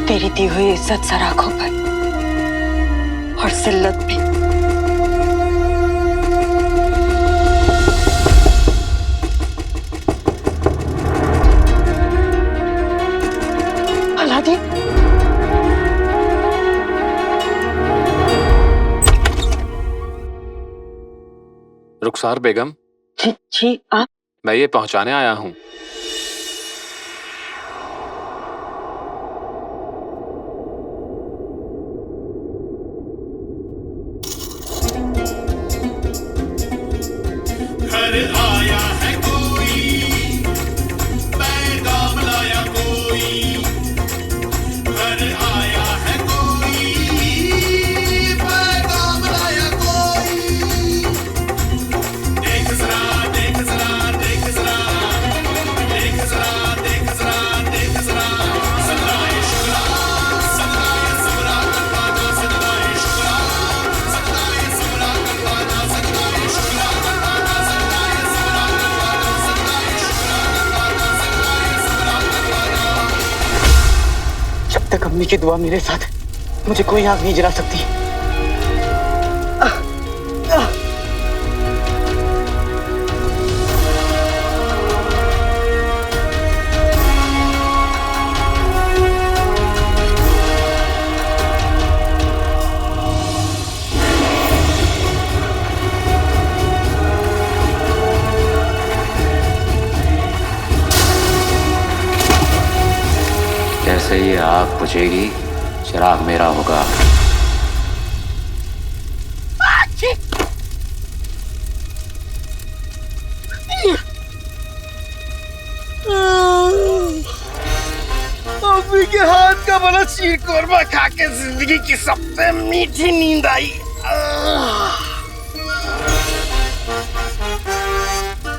तेरी दी हुई इज्जत सराखों पर और जिल्लत भी। अलादीन, रुखसार बेगम। जी आप? मैं ये पहुंचाने आया हूँ। घर आया है कोई, पैगाम लाया कोई। घर आया है कोई, पैगाम लाया कोई। देख जरा, देख जरा, देख जरा, देख जरा, देख जरा, देख जरा। सदाए शुक्रा, सदाए सबरा करवाना, सदाए शुक्रा, सदाए सबरा करवाना, सदाए शुक्रा करवाना, सदाए सबरा करवाना, सदाए शुक्रा करवाना, सदाए सबरा करवाना। जब तक अम्मी की दुआ मेरे साथ, मुझे कोई आग नहीं जला सकती। जैसे ये आग बुझेगी, चिराग मेरा होगा। अम्मी के हाथ का बना शीर कोरमा खा के जिंदगी की सबसे मीठी नींद आई।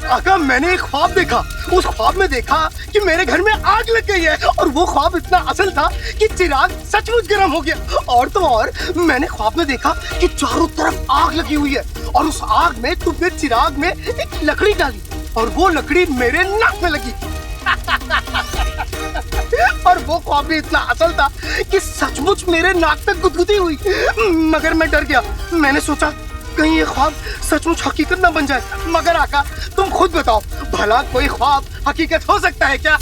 आका, मैंने एक ख्वाब देखा। उस ख्वाब में देखा कि मेरे घर में आग लग गई है, और वो ख्वाब इतना असल था कि चिराग सचमुच गर्म हो गया। और तो और मैंने ख्वाब में देखा कि चारों तरफ आग लगी हुई है, और उस आग में तुमने चिराग में एक लकड़ी डाली, और वो लकड़ी मेरे नाक में लगी। और वो ख्वाब भी इतना असल था कि सचमुच मेरे नाक तक गुदगुदी हुई। मगर मैं डर गया। मैंने सोचा कहीं ये ख्वाब सचमुच हकीकत ना बन जाए। मगर आका, तुम खुद बताओ, भला कोई ख्वाब हकीकत हो सकता है क्या?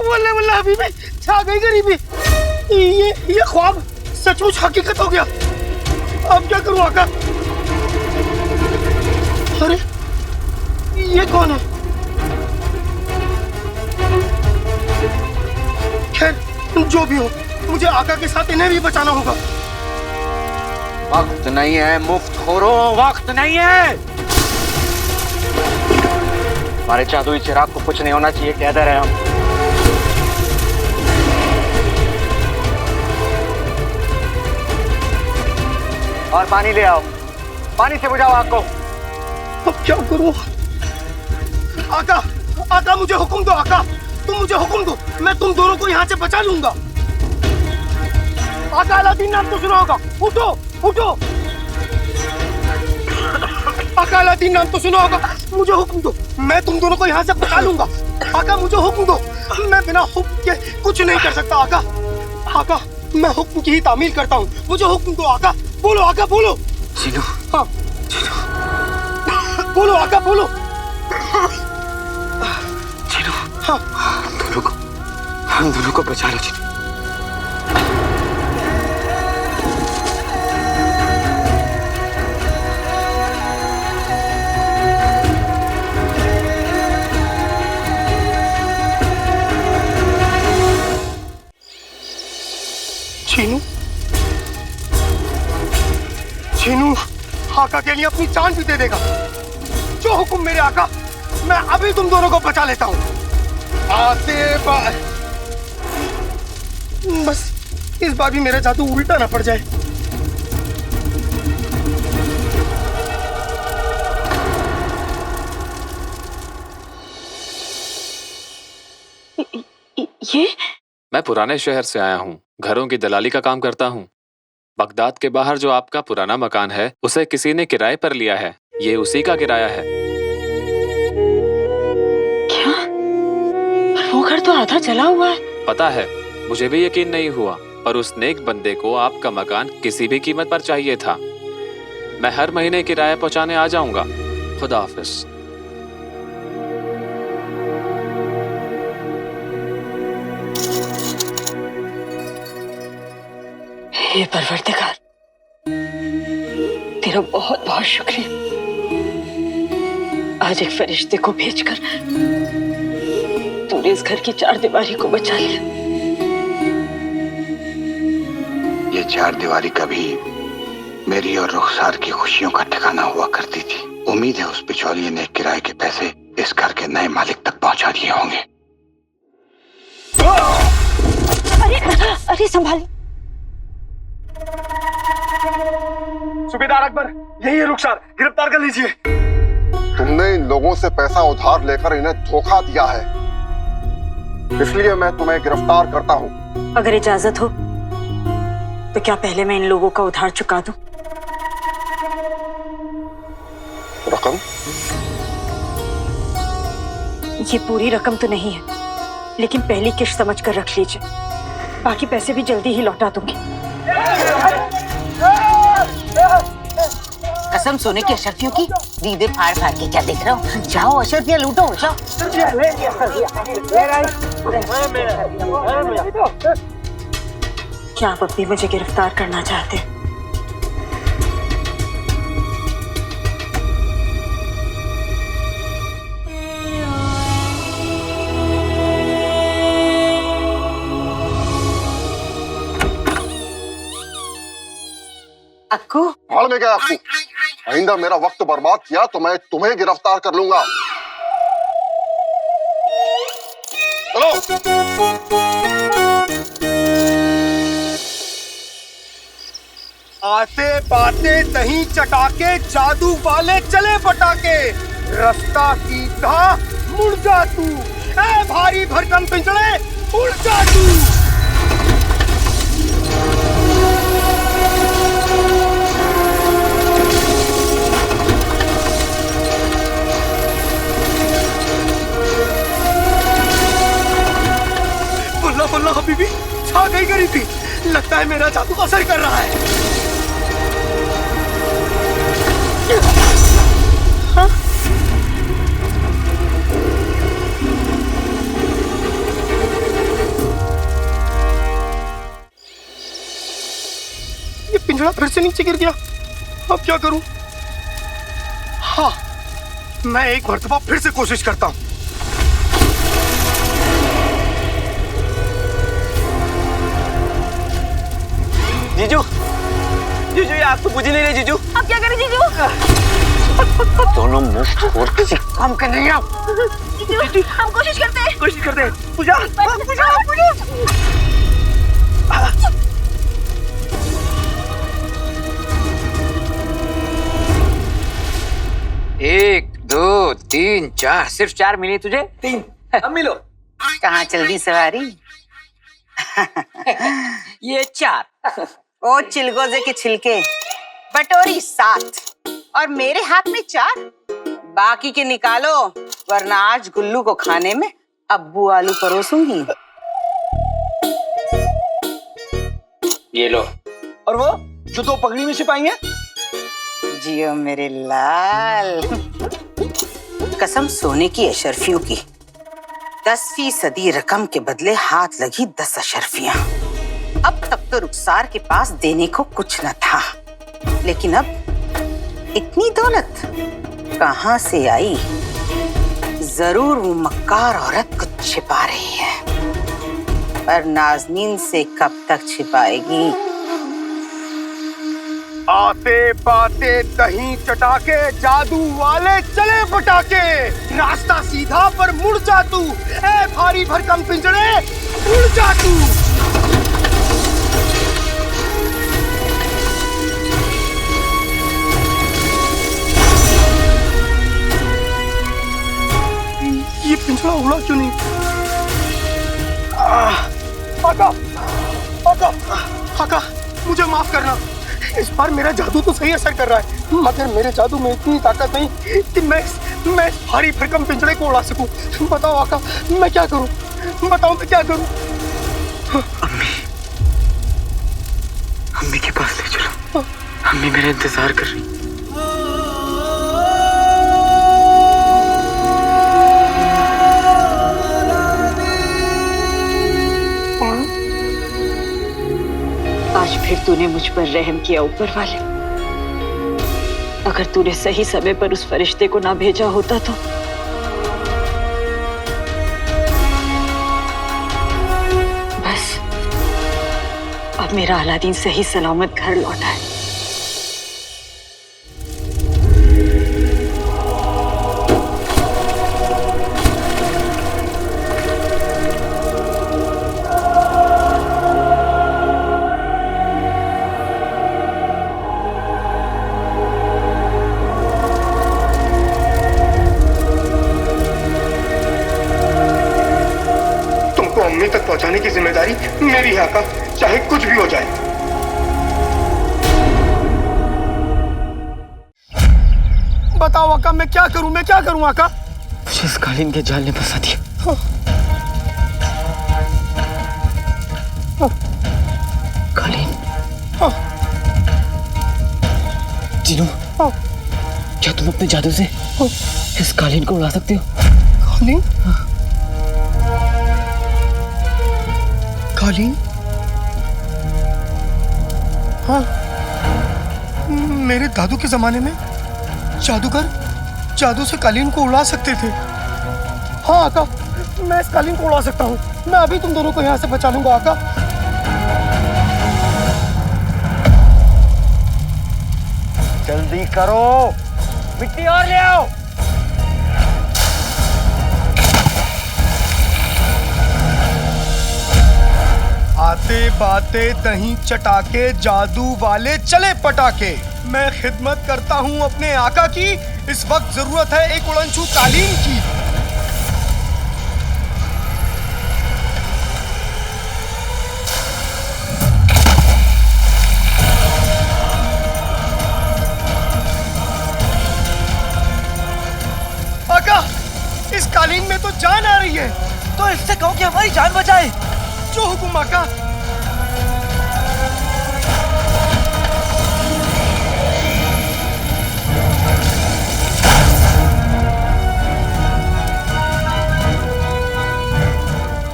वल्ले वल्ले हबीबी, छा गई गरीबी। ये ख्वाब सचमुच हकीकत हो गया। अब क्या करूं आका? अरे ये कौन है? खैर जो भी हो, मुझे आका के साथ इन्हें भी बचाना होगा। वक्त नहीं है मुफ्तखोरों, वक्त नहीं है। हमारे जादुई चिराग को कुछ नहीं होना चाहिए, कह दे रहे हम। और पानी ले आओ, पानी से बुझाओ आग को। अब क्या करूं? आका, आका मुझे हुक्म दो। आका, तुम मुझे हुक्म दो, मैं तुम दोनों को यहाँ से बचा लूंगा। आका, अलादीन नाम तो सुना होगा। उठो उठो। आका, अलादीन नाम तो सुना होगा। मुझे हुक्म दो, मैं तुम दोनों को यहाँ से बचा लूंगा। आका, मुझे हुक्म दो, मैं बिना हुक्म के कुछ नहीं कर सकता। आका, आका, मैं हुक्म की ही तामील करता हूँ। मुझे हुक्म दो आका। बोलो आका, बोलो। चीनू, हाँ बोलो आका, बोलो। चीनू, हाँ हम दोनों को बचा लो चीनू। मेरे लिए अपनी जान भी दे देगा। जो हुक्म मेरे आका, मैं अभी तुम दोनों को बचा लेता हूँ। बस इस बार भी मेरा जादू उल्टा ना पड़ जाए। ये मैं पुराने शहर से आया हूँ, घरों की दलाली का काम करता हूँ। बगदाद के बाहर जो आपका पुराना मकान है उसे किसी ने किराए पर लिया है, ये उसी का किराया है। क्या? वो घर तो आधा जला हुआ है। पता है, मुझे भी यकीन नहीं हुआ, पर उस नेक बंदे को आपका मकान किसी भी कीमत पर चाहिए था। मैं हर महीने किराया पहुंचाने आ जाऊंगा। खुदा हाफिज। हे परवरदिगार, तेरा बहुत बहुत शुक्रिया। आज एक फरिश्ते को भेजकर तूने इस घर की चार दीवारी को बचा लिया। ये चार दीवारी कभी मेरी और रुखसार की खुशियों का ठिकाना हुआ करती थी। उम्मीद है उस बिचौलिए ने किराए के पैसे इस घर के नए मालिक तक पहुंचा दिए होंगे। अरे अरे संभाल। सूबेदार अकबर, यही है रुखसार, गिरफ्तार कर लीजिए। तुमने इन लोगों से पैसा उधार लेकर इन्हें धोखा दिया है, इसलिए मैं तुम्हें गिरफ्तार करता हूँ। अगर इजाजत हो तो क्या पहले मैं इन लोगों का उधार चुका दूं? रकम? ये पूरी रकम तो नहीं है, लेकिन पहली किश्त समझ कर रख लीजिए, बाकी पैसे भी जल्दी ही लौटा दूंगी। कसम सोने की अशरफियों की, दीदे फाड़ फाड़ के क्या देख रहा हूँ? जाओ अशरफियाँ लूटो, जाओ। क्या आप अब भी मुझे गिरफ्तार करना चाहते हैं? अक्कू, भाड़ में गया अक्कू। आइंदा मेरा वक्त बर्बाद किया तो मैं तुम्हें गिरफ्तार कर लूंगा। चलो। आते बाते दही चटाके, जादू वाले चले पटाके, रास्ता सीधा मुड़ जा तू, ऐ भारी भरकम पिंजड़े उड़ जा तू। बल्ला बल्ला हबीबी, छा गई गरीबी। लगता है मेरा जादू असर कर रहा है। हाँ? ये पिंजरा फिर से नीचे गिर गया, अब क्या करूं? हाँ, मैं एक मर्तबा फिर से कोशिश करता हूं। जीजू, जीजू ये आग तो बुझ नहीं रही जीजू। अब क्या करें जीजू? दोनों मुफ्त और किसी काम के नहीं हो। जीजू, हम कोशिश करते हैं। कोशिश करते हैं। पूजा, पूजा, पूजा। 1 2 3 4, सिर्फ 4 मिली तुझे? 3 अब मिलो। कहाँ चल दी सवारी? ये 4। ओ चिलगोजे के छिलके, बटोरी 7 और मेरे हाथ में 4। बाकी के निकालो, वरना आज गुल्लू को खाने में अब्बू आलू परोसूंगी। ये लो। और वो जो 2 पगड़ी में सिपाही हैं? जियो मेरे लाल। कसम सोने की अशरफियों की, 10% रकम के बदले हाथ लगी 10 अशरफियां। अब तक तो रुखसार के पास देने को कुछ न था, लेकिन अब इतनी दौलत कहां से आई? जरूर वो मक्कार औरत कुछ छिपा रही है, पर नाज़नीन से कब तक छिपाएगी? आते पाते दही चटाके, जादू वाले चले पटाके, रास्ता सीधा पर मुड़ जा तू, ए भारी भरकम पिंजड़े उड़ जा तू। ये पिंजड़ा उड़ा क्यों नहीं? आका, आका, आका, मुझे माफ करना। इस बार मेरा जादू तो सही असर कर रहा है, मगर मेरे जादू में इतनी ताकत नहीं कि मैं इस भारी भरकम पिंजड़े को उड़ा सकूं। बताओ आका, मैं क्या करूं? बताओ मैं क्या करूं? अम्मी के पास ले चलो, अम्मी मेरा इंतजार कर रही। आज फिर तूने मुझ पर रहम किया ऊपर वाले। अगर तूने सही समय पर उस फरिश्ते को ना भेजा होता तो बस अब मेरा अलादीन सही सलामत घर लौटा है। अम्मी तक पहुंचाने की जिम्मेदारी मेरी है आका, चाहे कुछ भी हो जाए। बताओ आका, मैं क्या करूं? मैं क्या करूं आका? मुझे इस कालीन के जाल ने फंसा दिया। कालीन। जीनू, क्या तुम अपने जादू से इस कालीन को उड़ा सकते हो? कालीन? कालीन? हाँ, मेरे दादू के जमाने में जादूगर जादू से कालीन को उड़ा सकते थे। हाँ आका, मैं इस कालीन को उड़ा सकता हूँ। मैं अभी तुम दोनों को यहाँ से बचा लूंगा आका। जल्दी करो, मिट्टी और ले आओ। आते बाते दही चटाके, जादू वाले चले पटाके। मैं खिदमत करता हूँ अपने आका की, इस वक्त जरूरत है एक उड़नछू कालीन की। आका, इस कालीन में तो जान आ रही है। तो इससे कहो कि हमारी जान बचाए। जो हुकुम आका।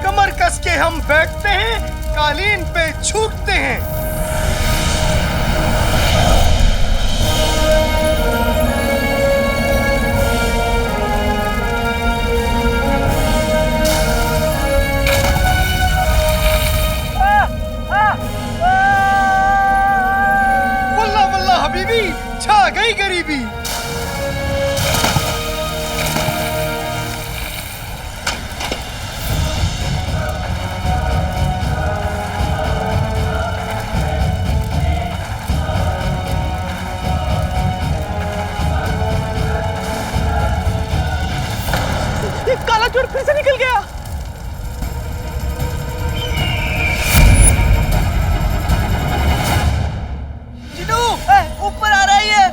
कमर कस के हम बैठते हैं, कालीन पे छूटते हैं। छा गई गरीबी। काला चोर फिर से निकल गया। जिनू, ऊपर आ रही है।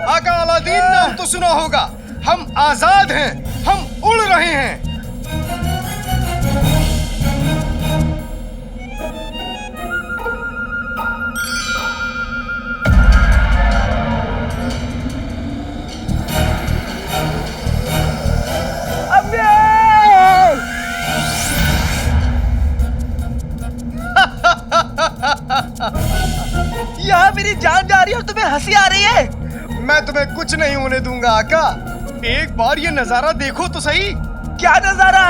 आका अलादीन नाम तो सुना होगा। हम आजाद हैं, हम उड़ रहे हैं। यहाँ मेरी जान जा रही है और तुम्हें हंसी आ रही है। मैं तुम्हें कुछ नहीं होने दूंगा आका। एक बार ये नजारा देखो तो सही। क्या नजारा?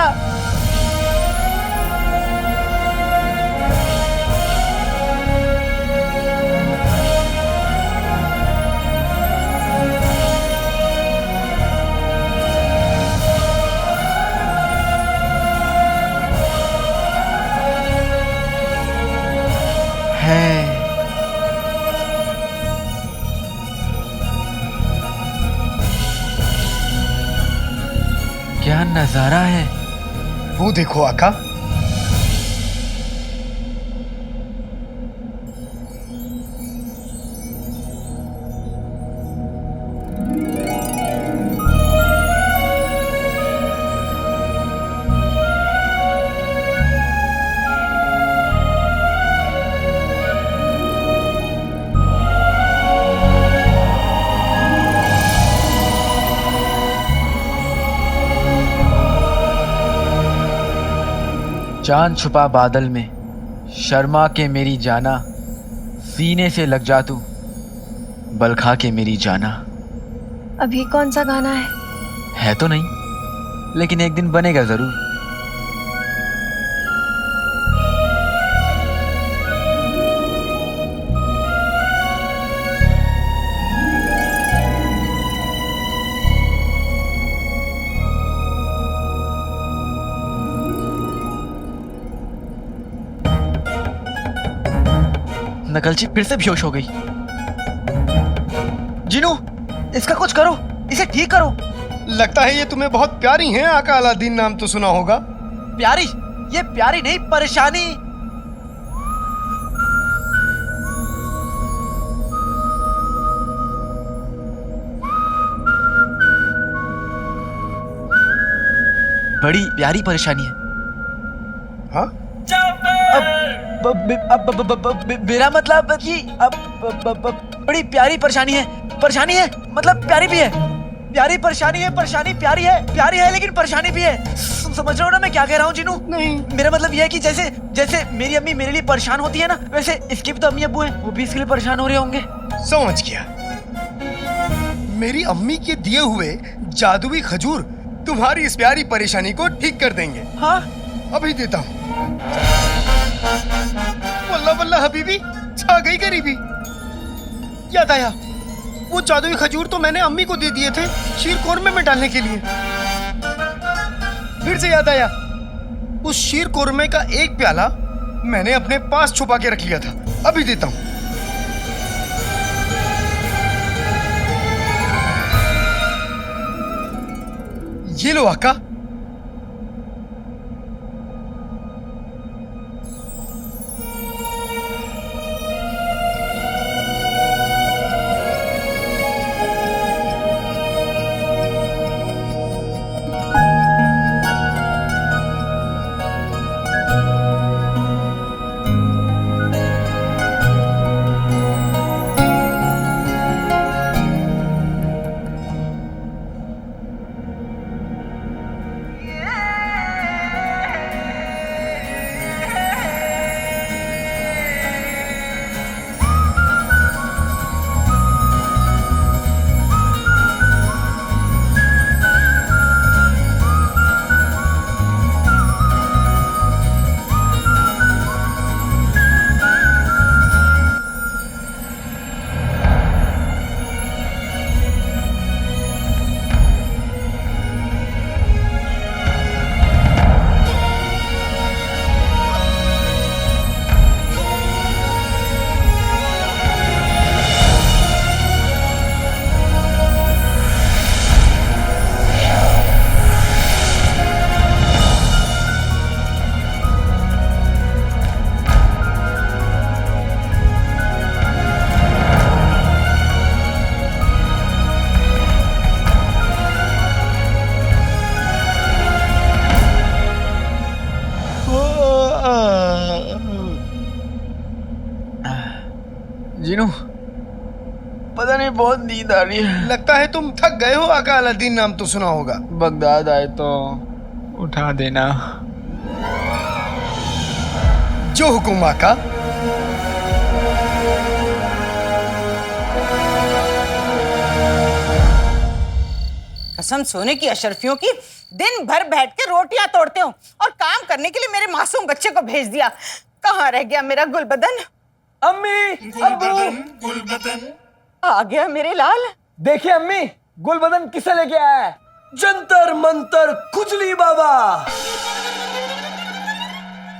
क्या नजारा है। वो देखो आका। चांद छुपा बादल में, शर्मा के मेरी जाना, सीने से लग जा तू, बल खा के मेरी जाना। अभी कौन सा गाना है तो नहीं, लेकिन एक दिन बनेगा जरूर। नकलची फिर से बेहोश हो गई। जिनू, इसका कुछ करो, इसे ठीक करो। लगता है ये तुम्हें बहुत प्यारी हैं आका अलादीन, नाम तो सुना होगा। प्यारी? ये प्यारी नहीं, परेशानी। बड़ी प्यारी परेशानी है। हाँ? मेरा मतलब कि बड़ी प्यारी परेशानी है। परेशानी है मतलब प्यारी भी है। प्यारी परेशानी है, परेशानी प्यारी है लेकिन परेशानी भी है। समझ रहे हो ना मैं क्या कह रहा हूँ जिनू? नहीं, मेरा मतलब यह है कि जैसे जैसे मेरी अम्मी मेरे लिए परेशान होती है ना, वैसे इसके भी तो अम्मी अब्बू हैं, वो भी इसके लिए परेशान हो रहे होंगे। समझ गया। मेरी अम्मी के दिए हुए जादुई खजूर तुम्हारी इस प्यारी परेशानी को ठीक कर देंगे। हाँ, अभी देता हूँ। वल्ला वल्ला हबीबी, छा गई गरीबी। याद आया, वो जादुई खजूर तो मैंने अम्मी को दे दिए थे शीर कोरमे में डालने के लिए। फिर से याद आया, उस शीर कोरमे का एक प्याला मैंने अपने पास छुपा के रख लिया था। अभी देता हूँ। ये लो आका। जीनू, पता नहीं बहुत नींद आ रही है। लगता है तुम थक गए हो आका अलादीन, नाम तो सुना होगा। बगदाद आए तो उठा देना। जो हुकुम आका। कसम सोने की अशरफियों की, दिन भर बैठ के रोटियां तोड़ते हो और काम करने के लिए मेरे मासूम बच्चे को भेज दिया। कहाँ रह गया मेरा गुलबदन? अम्मी, अब्बू, गुलबदन आ गया मेरे लाल। देखिए अम्मी, गुलबदन किसे लेके आया है? जंतर मंतर खुजली बाबा।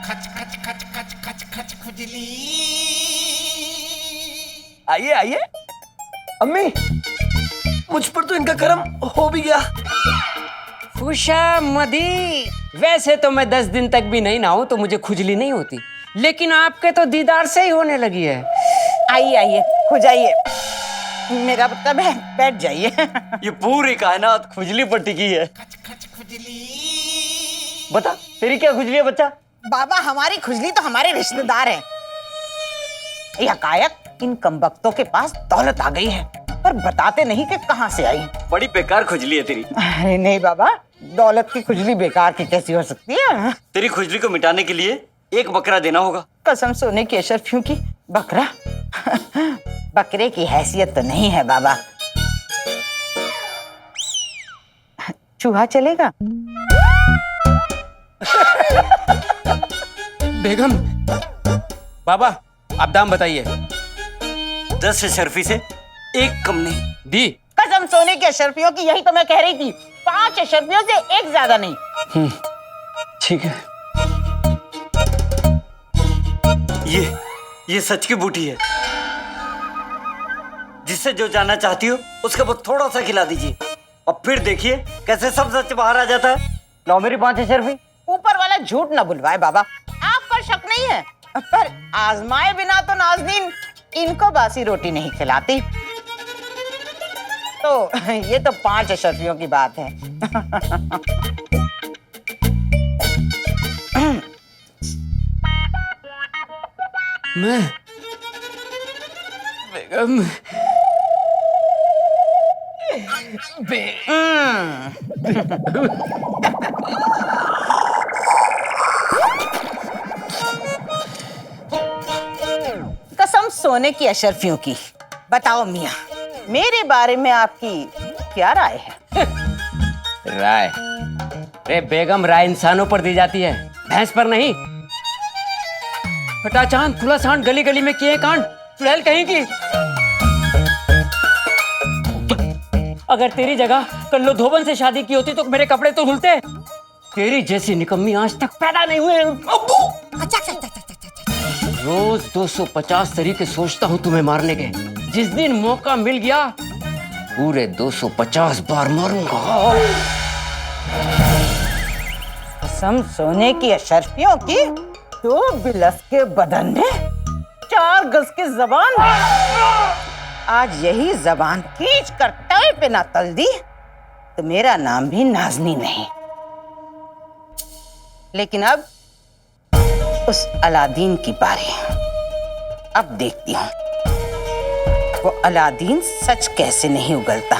खच खच खच खच खच खच खुजली। आइए आइए। अम्मी, मुझ पर तो इनका करम हो भी गया। खुशामदी। वैसे तो मैं 10 दिन तक भी नहीं नहाऊं तो मुझे खुजली नहीं होती, लेकिन आपके तो दीदार से ही होने लगी है। आइए आइए, खुजाइए, मेरा मतलब है बैठ जाइए। ये पूरी कायनात खुजली पर टिकी है। बता, तेरी क्या खुजली है बच्चा? बाबा, हमारी खुजली तो हमारे रिश्तेदार हैं। यकायक इन कमबख्तों के पास दौलत आ गई है, पर बताते नहीं कि कहां से आई। बड़ी बेकार खुजली है तेरी। अरे नहीं बाबा, दौलत की खुजली बेकार की कैसी हो सकती है? तेरी खुजली को मिटाने के लिए एक बकरा देना होगा। कसम सोने की अशरफियों की, बकरा? बकरे की हैसियत तो नहीं है बाबा। चूहा चलेगा? बेगम, बाबा आप दाम बताइए। 10 अशरफी से एक कम नहीं दी। कसम सोने की अशरफियों की, यही तो मैं कह रही थी। 5 अशरफियों से एक ज्यादा नहीं। ठीक है। ये सच की बूटी है। जिससे जो जानना चाहती हो उसके बाद थोड़ा सा खिला दीजिए, और फिर देखिए कैसे सब सच बाहर आ जाता है। लो मेरी 5 अशरफी। ऊपर वाला झूठ न बुलवाए बाबा, आप पर शक नहीं है, पर आजमाए बिना तो नाज़नीन इनको बासी रोटी नहीं खिलाती। तो ये तो 5 अशरफियों की बात है। मैं बेगम, कसम सोने की अशरफियों की। बताओ मियाँ, मेरे बारे में आपकी क्या राय है? राय? रे बेगम, राय इंसानों पर दी जाती है, भैंस पर नहीं। फटा चांद खुला सांड, गली गली में किए कांड, चुड़ैल कहीं की। अगर तेरी जगह कल्लो धोबन से शादी की होती तो मेरे कपड़े तो धुलते। तेरी जैसी निकम्मी आज तक पैदा नहीं हुए। रोज 250 तरीके सोचता हूँ तुम्हें मारने के। जिस दिन मौका मिल गया पूरे 250 बार मारूंगा। कसम सोने की अशरफियों की, 2 बिलस के बदन में 4 गज की जबान। आज यही जबान खींच कर तवे पे ना तल दी तो मेरा नाम भी नाज़नीन नहीं। लेकिन अब उस अलादीन की बारी। अब देखती हूँ वो अलादीन सच कैसे नहीं उगलता।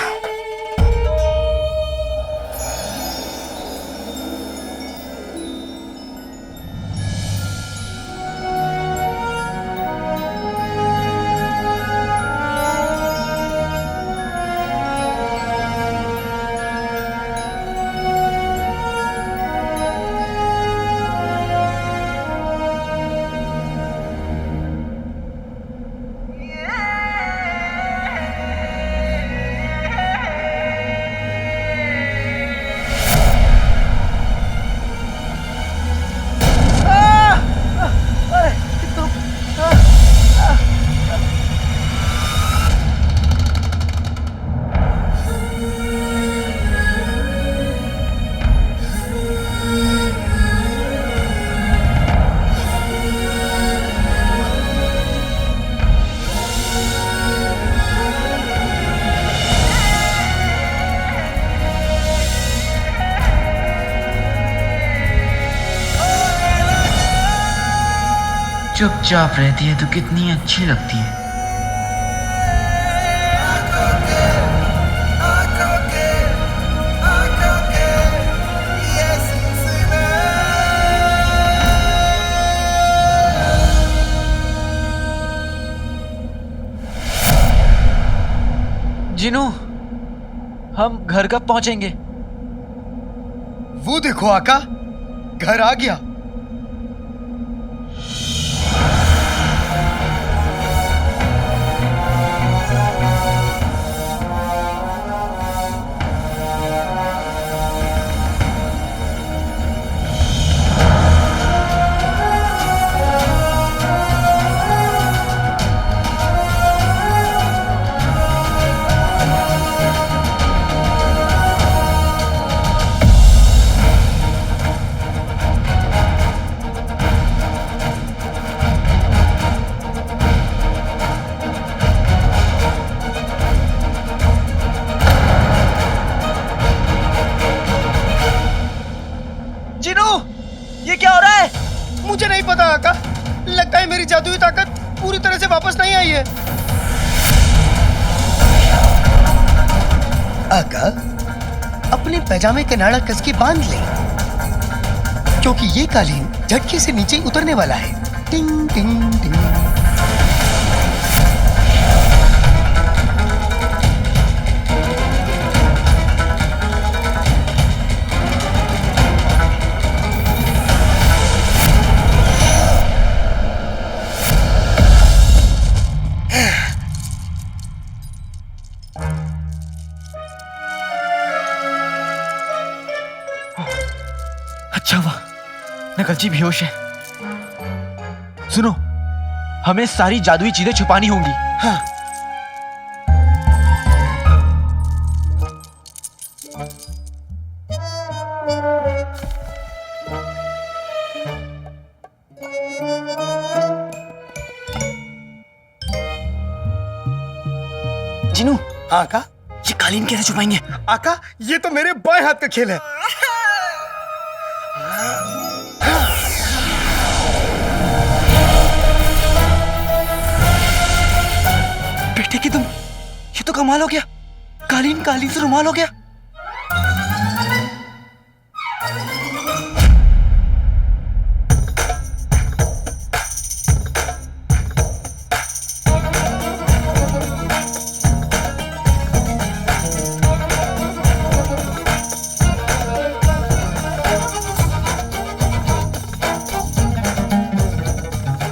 चुपचाप रहती है तो कितनी अच्छी लगती है। जिनू, हम घर कब पहुंचेंगे? वो देखो आका, घर आ गया। मुझे नहीं पता आका, लगता है मेरी जादुई ताकत पूरी तरह से वापस नहीं आई है। आका, अपने पैजामे का नाड़ा कस के बांध ले, क्योंकि ये कालीन झटके से नीचे उतरने वाला है। टिंग टिंग टिंग। अच्छा हुआ नकलची बेहोश है। सुनो, हमें सारी जादुई चीजें छुपानी होंगी। हाँ। जिनू, आका, ये कालीन कैसे छुपाएंगे? आका, ये तो मेरे बाएं हाथ का खेल है। बेटे की तुम, ये तो कमाल हो गया। कालीन कालीन से रुमाल हो गया।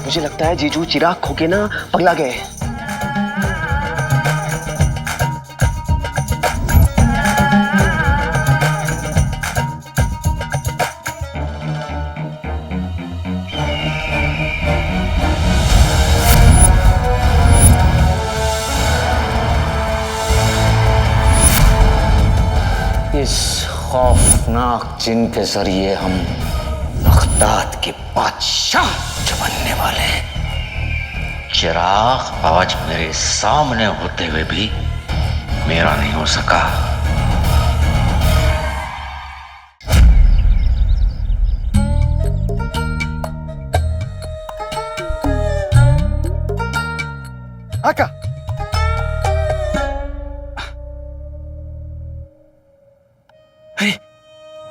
मुझे लगता है जीजू चिराग खो के ना पगला गए। इस खौफनाक चिन्ह के जरिए हम बगदाद के बादशाह बनने वाले हैं। चिराग आज मेरे सामने होते हुए भी मेरा नहीं हो सका। आका, अरे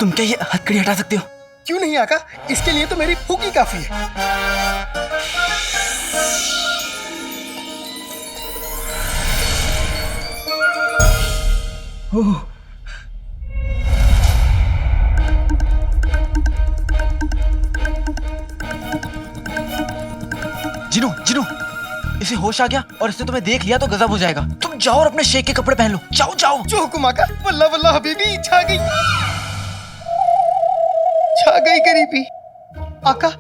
तुम क्या ये हथकड़ी हटा सकते हो? क्यों नहीं आका, इसके लिए तो मेरी फूक ही काफी है। ओह, जिनू जिनू, इसे होश आ गया और इसने तुम्हें देख लिया तो गजब हो जाएगा। तुम जाओ और अपने शेख के कपड़े पहन लो। जाओ जाओ। जो हुकुम आका। वल्लाह वल्लाह हबीबी, छा गई, छा गई गरीबी। आका,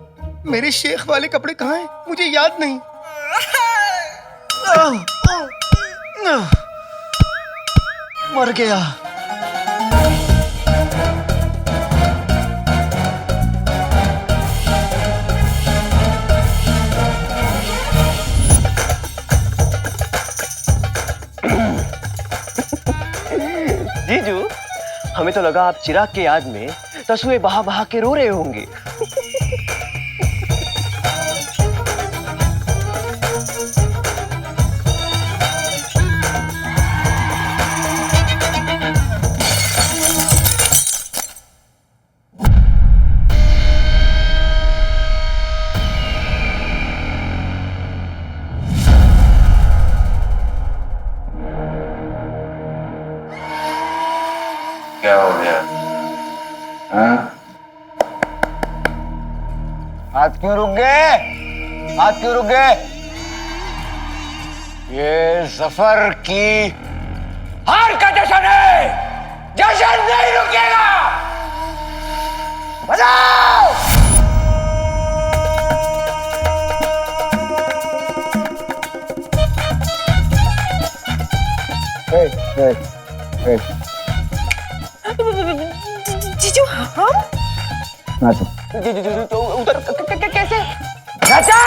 मेरे शेख वाले कपड़े कहाँ हैं? मुझे याद नहीं। मर गया। जीजू, हमें तो लगा आप चिराग के याद में तसुए बहा बहा के रो रहे होंगे। हाथ क्यों रुक गए? हाथ क्यों रुक गए? ये जफर की हार का जश्न है। जश्न नहीं रुकेगा। बजाओ। जीजू हम नाचो। उधर कैसे? नाचो।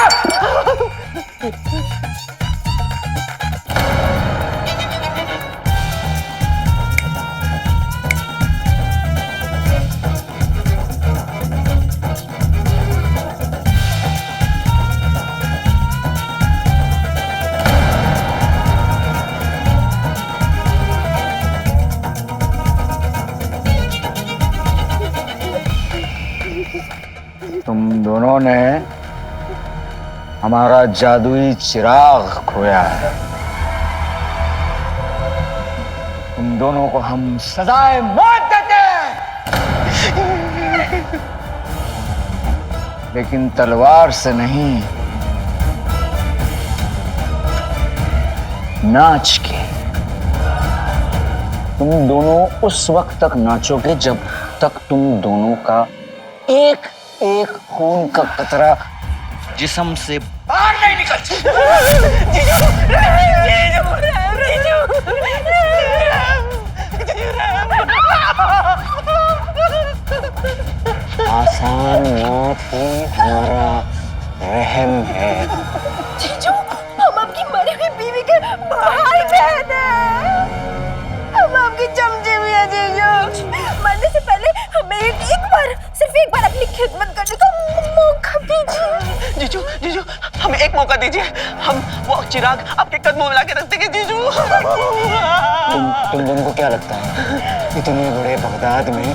तुम दोनों ने हमारा जादुई चिराग खोया है। तुम दोनों को हम सजाए मौत देते हैं, लेकिन तलवार से नहीं, नाच के। तुम दोनों उस वक्त तक नाचोगे जब तक तुम दोनों का एक एक खून का कतरा जिस्म से बाहर नहीं निकलता। आसान मौत ही हमारा रहम है। जीजू हम आपकी मरी हुई बीवी के भाई बहन हैं। हम आपकी चमचे भी हैं जीजू। मरने से पहले हमें एक बार, सिर्फ एक बार अपनी खिदमत करने का मौका दीजिए। जीजू जीजू हमें एक मौका दीजिए। हम वो चिराग आपके कदमों में लाके रख देंगे जीजू। तुम दोनों को क्या लगता है इतने बड़े बगदाद में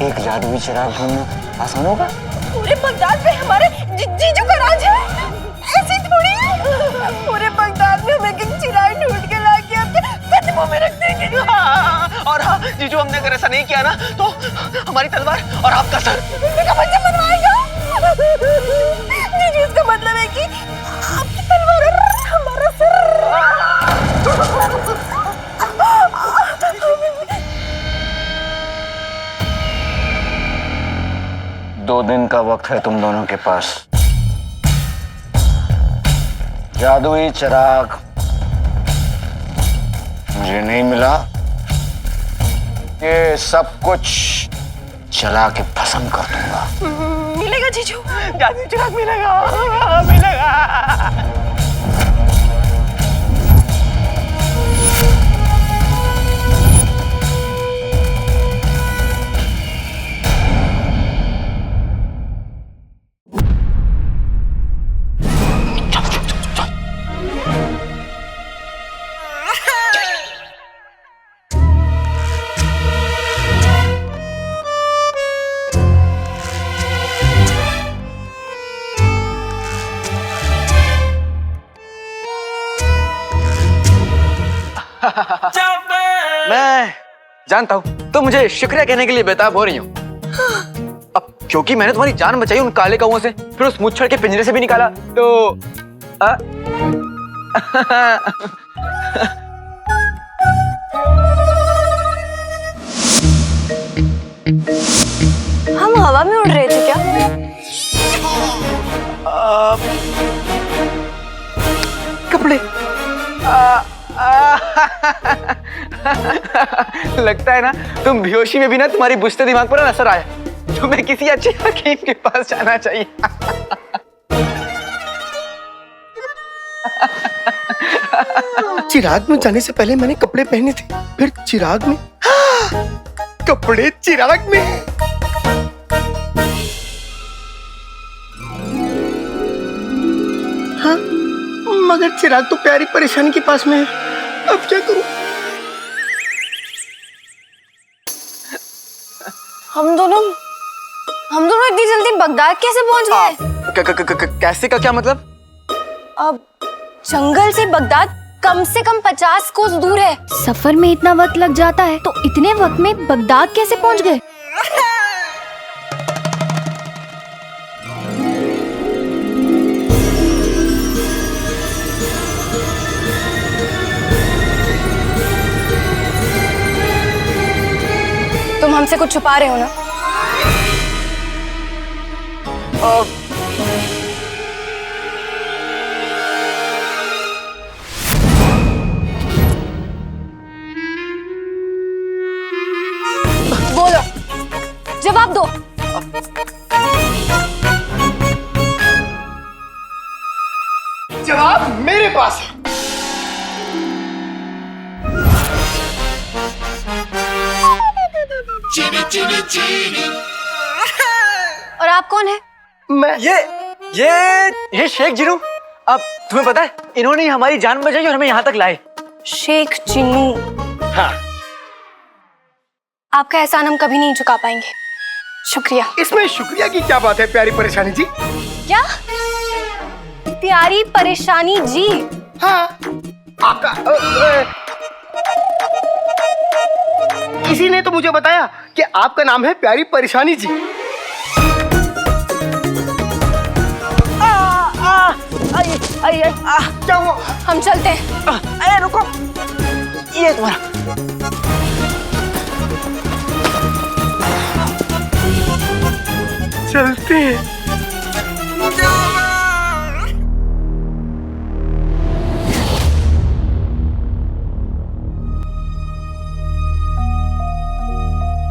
एक जादुई चिराग ढूंढना आसान होगा? पूरे बगदाद में हमारे जीजू का राज है। ऐसे थोड़ी है। पूरे बगदाद में हम एक चिराग ढूंढ के लाके आपके कदमों में रख देंगे। और हाँ जीजू, हमने अगर ऐसा नहीं किया ना तो हमारी तलवार और आपका सर का बच्चा बनवाएगा। जीजू इसका मतलब है कि आपकी तलवार और हमारा सर। 2 दिन का वक्त है तुम दोनों के पास। जादुई चिराग मुझे नहीं मिला, ये सब कुछ जला के भस्म कर दूंगा। मिलेगा जीजू, जादुई चिराग मिलेगा, मिलेगा। मैं जानता हूँ तुम मुझे शुक्रिया कहने के लिए बेताब हो रही हो। अब क्योंकि मैंने तुम्हारी जान बचाई उन काले कौओं से, फिर उस मुच्छड़ के पिंजरे से भी निकाला, तो हम हवा में उड़ रहे थे क्या? कपड़े लगता है ना तुम बेहोशी में भी ना तुम्हारी बुझते दिमाग पर असर आया। तुम्हें किसी अच्छे हकीम के पास जाना चाहिए। चिराग में जाने से पहले मैंने कपड़े पहने थे, फिर चिराग में कपड़े चिराग में। हाँ, मगर चिराग तो प्यारी परेशानी के पास में है। अब क्या करूं? हम दोनों इतनी जल्दी बगदाद कैसे पहुंच गए? कैसे का क्या मतलब? अब जंगल से बगदाद कम से कम 50 कोस दूर है। सफर में इतना वक्त लग जाता है तो इतने वक्त में बगदाद कैसे पहुंच गए? हमसे कुछ छुपा रहे हो ना? बोलो, जवाब दो। जवाब मेरे पास है। चीनी चीनी चीनी। और आप कौन है? मैं ये शेख जिनू। अब तुम्हें पता है इन्होंने ही हमारी जान बचाई और हमें यहाँ तक लाए। शेख जिन्नू। हाँ। आपका एहसान हम कभी नहीं चुका पाएंगे। शुक्रिया। इसमें शुक्रिया की क्या बात है प्यारी परेशानी जी? क्या? प्यारी परेशानी जी? हाँ। आपका किसी ने तो मुझे बताया कि आपका नाम है प्यारी परेशानी जी। क्या हुआ? हम चलते हैं। अरे रुको, ये तुम्हारा। चलते हैं।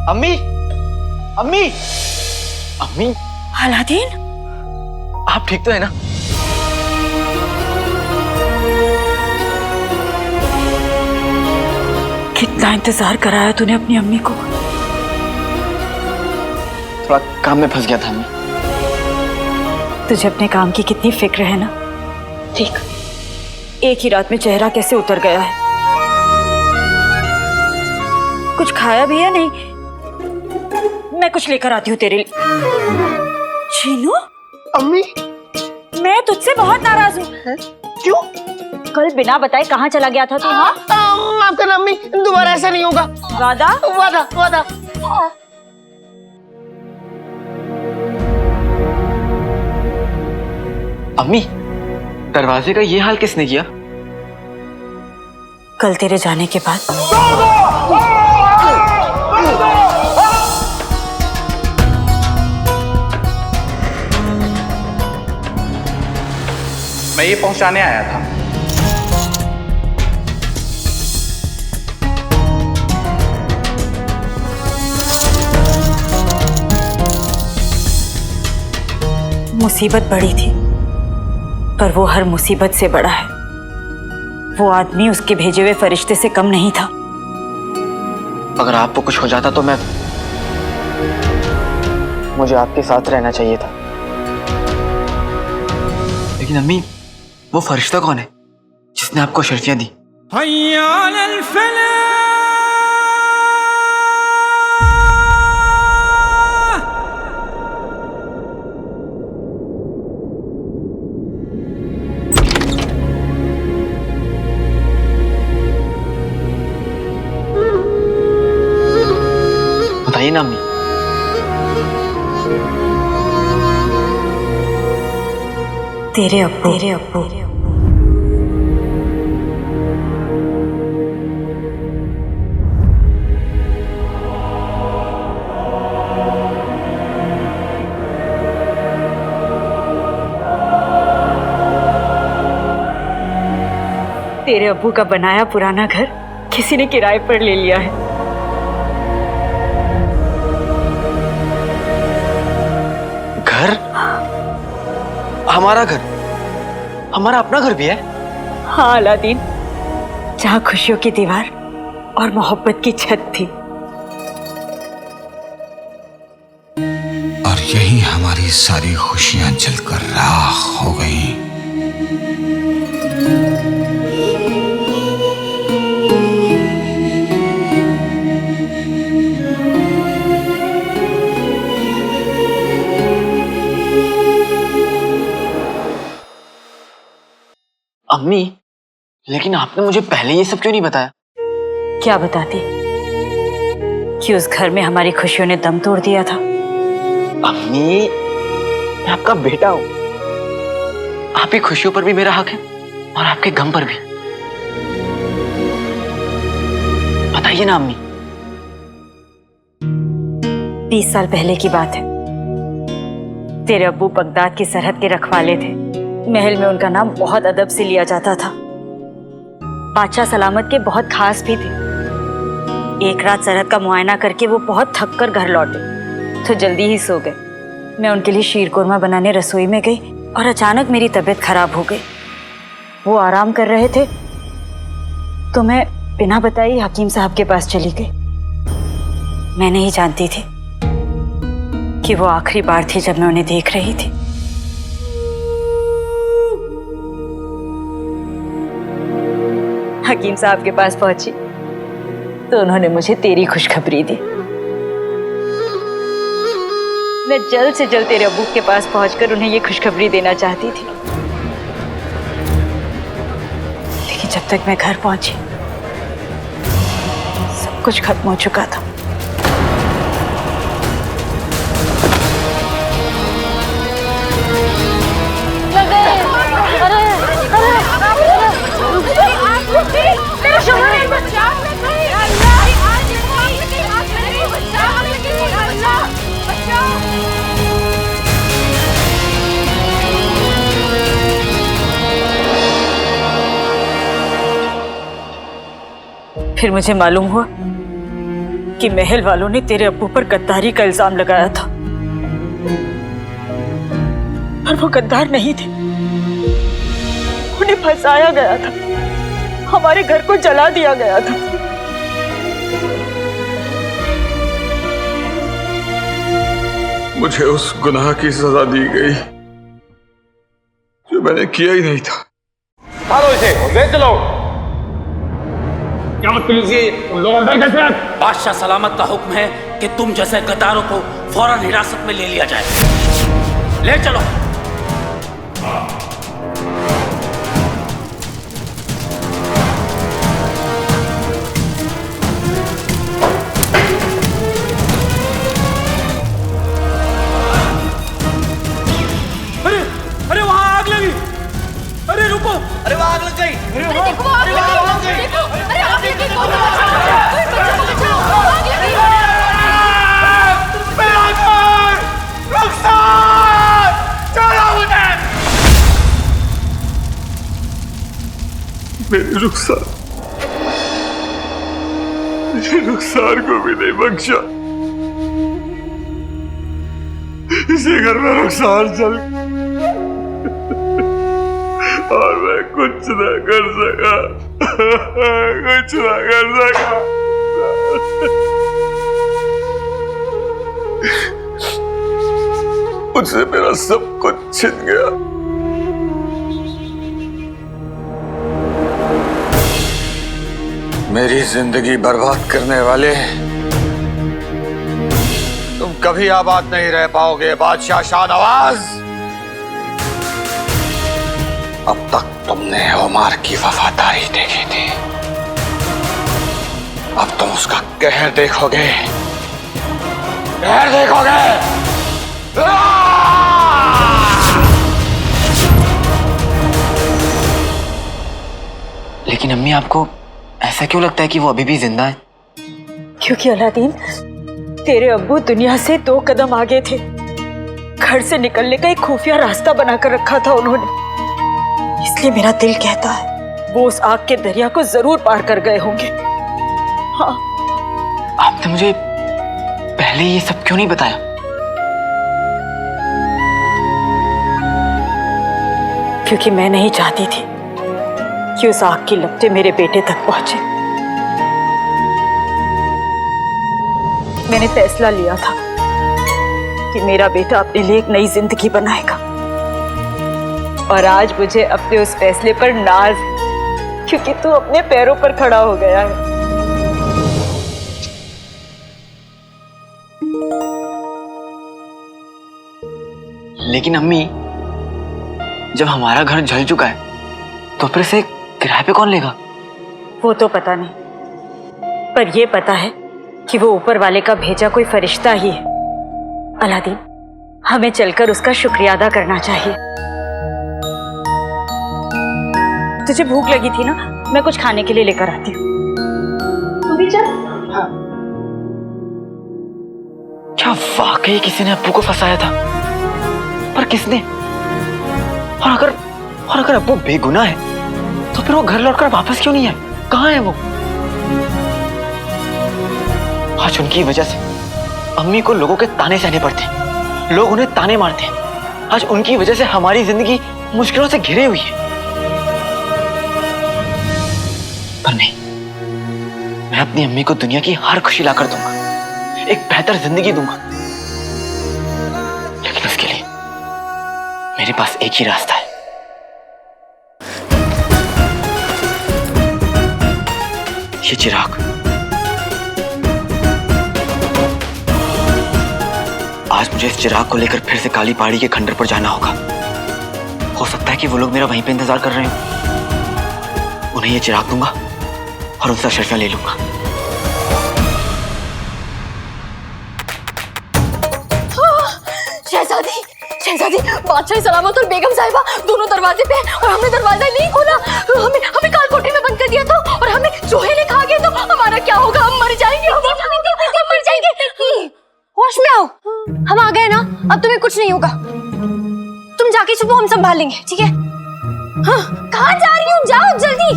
अम्मी, अम्मी, अम्मी। अलादीन, आप ठीक तो है ना? कितना इंतजार कराया तूने अपनी अम्मी को। थोड़ा काम में फंस गया था अम्मी। तुझे अपने काम की कितनी फिक्र है ना। ठीक, एक ही रात में चेहरा कैसे उतर गया है। कुछ खाया भी है नहीं? मैं कुछ लेकर आती हूँ तेरे लिए। चीनू, अम्मी, मैं तुझसे बहुत नाराज हूँ। क्यों? कल बिना बताए कहाँ चला गया था तू? हाँ, आपका नाम अम्मी, दोबारा ऐसा नहीं होगा। वादा? वादा, वादा। अम्मी, दरवाजे का ये हाल किसने किया? कल तेरे जाने के बाद। मैं ये पहुंचाने आया था। मुसीबत बड़ी थी, पर वो हर मुसीबत से बड़ा है। वो आदमी उसके भेजे हुए फरिश्ते से कम नहीं था। अगर आपको कुछ हो जाता तो मुझे आपके साथ रहना चाहिए था। लेकिन अम्मी, वो फरिश्ता कौन है जिसने आपको शर्तियां दी? बताइए ना अम्मी। तेरे अब्बू। तेरे अब्बू। तेरे अब्बू का बनाया पुराना घर किसी ने किराए पर ले लिया है। घर? हमारा घर? हमारा अपना घर भी है? हाँ अलादीन, जहाँ खुशियों की दीवार और मोहब्बत की छत थी। और यही हमारी सारी खुशियां जलकर राख हो गईं। अम्मी, लेकिन आपने मुझे पहले ये सब क्यों नहीं बताया? क्या बताती कि उस घर में हमारी खुशियों ने दम तोड़ दिया था। अम्मी, मैं आपका बेटा हूं। आपकी खुशियों पर भी मेरा हक है और आपके गम पर भी। बताइए ना अम्मी। 20 साल पहले की बात है। तेरे अब्बू बगदाद की सरहद के रखवाले थे। महल में उनका नाम बहुत अदब से लिया जाता था। बादशाह सलामत के बहुत खास भी थे। एक रात सरहद का मुआयना करके वो बहुत थक कर घर लौटे तो जल्दी ही सो गए। मैं उनके लिए शीर कोरमा बनाने रसोई में गई और अचानक मेरी तबीयत खराब हो गई। वो आराम कर रहे थे तो मैं बिना बताई हकीम साहब के पास चली गई। मैं नहीं जानती थी कि वो आखिरी बार थी जब मैं उन्हें देख रही थी। हकीम साहब के पास पहुंची तो उन्होंने मुझे तेरी खुशखबरी दी। मैं जल्द से जल्द तेरे अब्बू के पास पहुंचकर उन्हें ये खुशखबरी देना चाहती थी, लेकिन जब तक मैं घर पहुंची सब कुछ खत्म हो चुका था। मेरा शोहर है, बचाओ फिर मुझे मालूम हुआ कि महल वालों ने तेरे अब्बू पर गद्दारी का इल्जाम लगाया था, पर वो गद्दार नहीं थे। उन्हें फंसाया गया था, हमारे घर को जला दिया गया था। मुझे उस गुनाह की सजा दी गई जो मैंने किया ही नहीं था। मारो इसे, ले चलो। क्या पुलिस ये लोग अंदर कैसे हैं? बादशाह सलामत का हुक्म है कि तुम जैसे गद्दारों को फौरन हिरासत में ले लिया जाए। ले चलो। अरे वहां आग लगी। अरे रुको, अरे वहां आग लग गई। अरे वहां आग लग गई। अरे आग लग गई। मेरी रुखसार को भी नहीं बख्शा। इसी घर में रुखसार चल और मैं कुछ न कर सका, कुछ न कर सका। मुझसे मेरा सब कुछ छिन गया। मेरी जिंदगी बर्बाद करने वाले तुम कभी आबाद नहीं रह पाओगे बादशाह शाहनवाज। अब तक तुमने उमर की वफादारी देखी थी, अब तुम उसका कहर देखोगे, कहर देखोगे। लेकिन अम्मी, आपको ऐसा क्यों लगता है कि वो अभी भी जिंदा है? क्योंकि अलादीन, तेरे अब्बू दुनिया से 2 कदम आगे थे। घर से निकलने का एक खुफिया रास्ता बनाकर रखा था उन्होंने। इसलिए मेरा दिल कहता है वो उस आग के दरिया को जरूर पार कर गए होंगे। हाँ। आपने मुझे पहले ये सब क्यों नहीं बताया? क्योंकि मैं नहीं चाहती थी कि उस आग की लपटें मेरे बेटे तक पहुंचे। मैंने फैसला लिया था कि मेरा बेटा अपने लिए एक नई जिंदगी बनाएगा, और आज मुझे अपने उस फैसले पर नाज है क्योंकि तू अपने पैरों पर खड़ा हो गया है। लेकिन अम्मी, जब हमारा घर जल चुका है तो फिर से किराए पे कौन लेगा? वो तो पता नहीं, पर ये पता है कि वो ऊपर वाले का भेजा कोई फरिश्ता ही है। अलादीन, हमें चलकर उसका शुक्रिया अदा करना चाहिए। तुझे भूख लगी थी ना, मैं कुछ खाने के लिए लेकर आती हूँ। तू भी चल। क्या वाकई किसी ने अब्बू को फंसाया था, पर किसने? और अगर अब्बू बेगुनाह है तो फिर वो घर लौटकर वापस क्यों नहीं आए? कहाँ है वो? आज उनकी वजह से अम्मी को लोगों के ताने सहने पड़ते हैं, लोग उन्हें ताने मारते हैं। आज उनकी वजह से हमारी जिंदगी मुश्किलों से घिरी हुई है। पर नहीं, मैं अपनी अम्मी को दुनिया की हर खुशी लाकर दूंगा, एक बेहतर जिंदगी दूंगा। लेकिन उसके लिए मेरे पास एक ही रास्ता है। ये चिराग। आज मुझे इस चिराग को लेकर फिर से काली पहाड़ी के खंडर पर जाना होगा। हो सकता है कि वो लोग मेरा वहीं पे इंतजार कर रहे हो। उन्हें ये चिराग दूंगा और उनसे अशरफियां ले लूंगा। शहजादी, शहजादी, बादशाह सलामत और बेगम साहिबा दोनों दरवाजे पे हैं और हमने दरवाजा नहीं खोला। हमें काल कोठरी में बंद कर दिया था और हमें चूहे ने खा गए तो हमारा क्या होगा? हम मर जाएंगे, हम मर जाएंगे। होश में आओ, हम आ गए ना, अब तुम्हें कुछ नहीं होगा। तुम जाके छुपो, हम संभाल लेंगे, ठीक है? हाँ, कहाँ जा रही हो? जाओ जल्दी।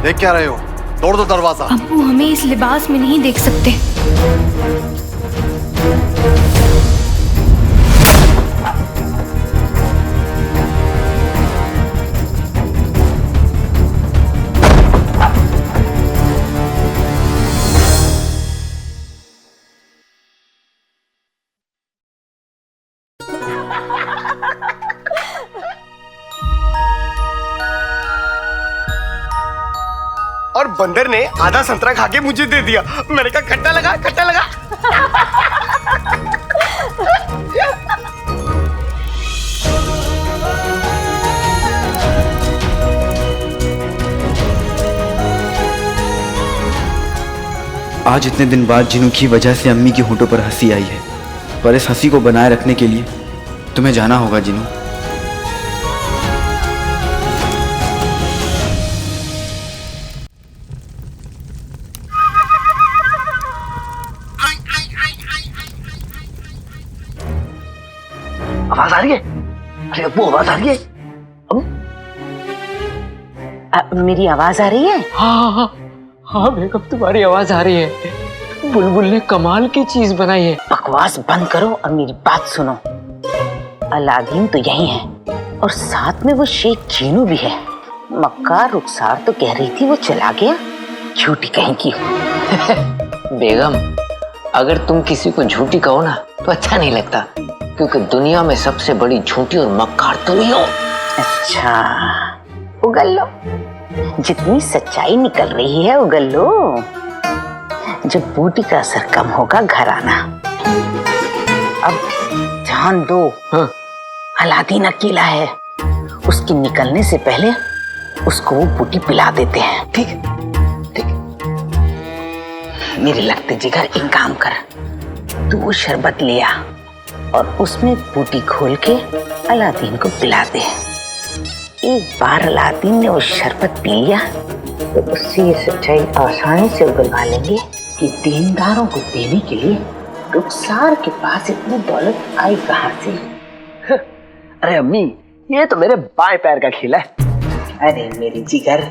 देख क्या रहे हो? तोड़ दो दरवाजा। अब्बू हमें इस लिबास में नहीं देख सकते। और बंदर ने आधा संतरा खा के मुझे दे दिया। मैंने कहा खट्टा लगा, खट्टा लगा। आज इतने दिन बाद जिनू की वजह से अम्मी की होंठों पर हंसी आई है, पर इस हंसी को बनाए रखने के लिए तुम्हें जाना होगा जिनू। आवाज आ रही है? अरे अब्बू आवाज आ रही है? मेरी आवाज आ रही है? हाँ बेगम, तुम्हारी आवाज आ रही है। बुलबुल ने कमाल की चीज बनाई है। बकवास बंद करो और मेरी बात सुनो। अलादीन तो यही है और साथ में वो शेख जीनू भी है। मक्का रुखसार तो कह रही थी वो चला गया, झूठी कहीं की। बेगम, अगर तुम किसी को झूठी कहो ना तो अच्छा नहीं लगता, क्योंकि दुनिया में सबसे बड़ी झूठी और मक्कार तुम ही हो। अच्छा, उगल लो, जितनी सच्चाई निकल रही है उगल लो। जब बूटी का असर कम होगा घर आना। अब ध्यान दो, अलादीन अकेला है, उसके निकलने से पहले उसको वो बूटी पिला देते हैं। ठीक ठीक। मेरे लगते जिगर एक काम कर, तू वो शरबत ले आ और उसमें बूटी घोल के अलादीन को पिला दे। एक बार अलादीन ने वो शरबत पी लिया तो उससे ये सच्चाई आसानी से उगलवा लेंगे कि देनदारों को देने के लिए रुखसार के पास इतनी दौलत आई कहां से। अरे अम्मी, ये तो मेरे बाएं पैर का खेल है। अरे मेरे जिगर,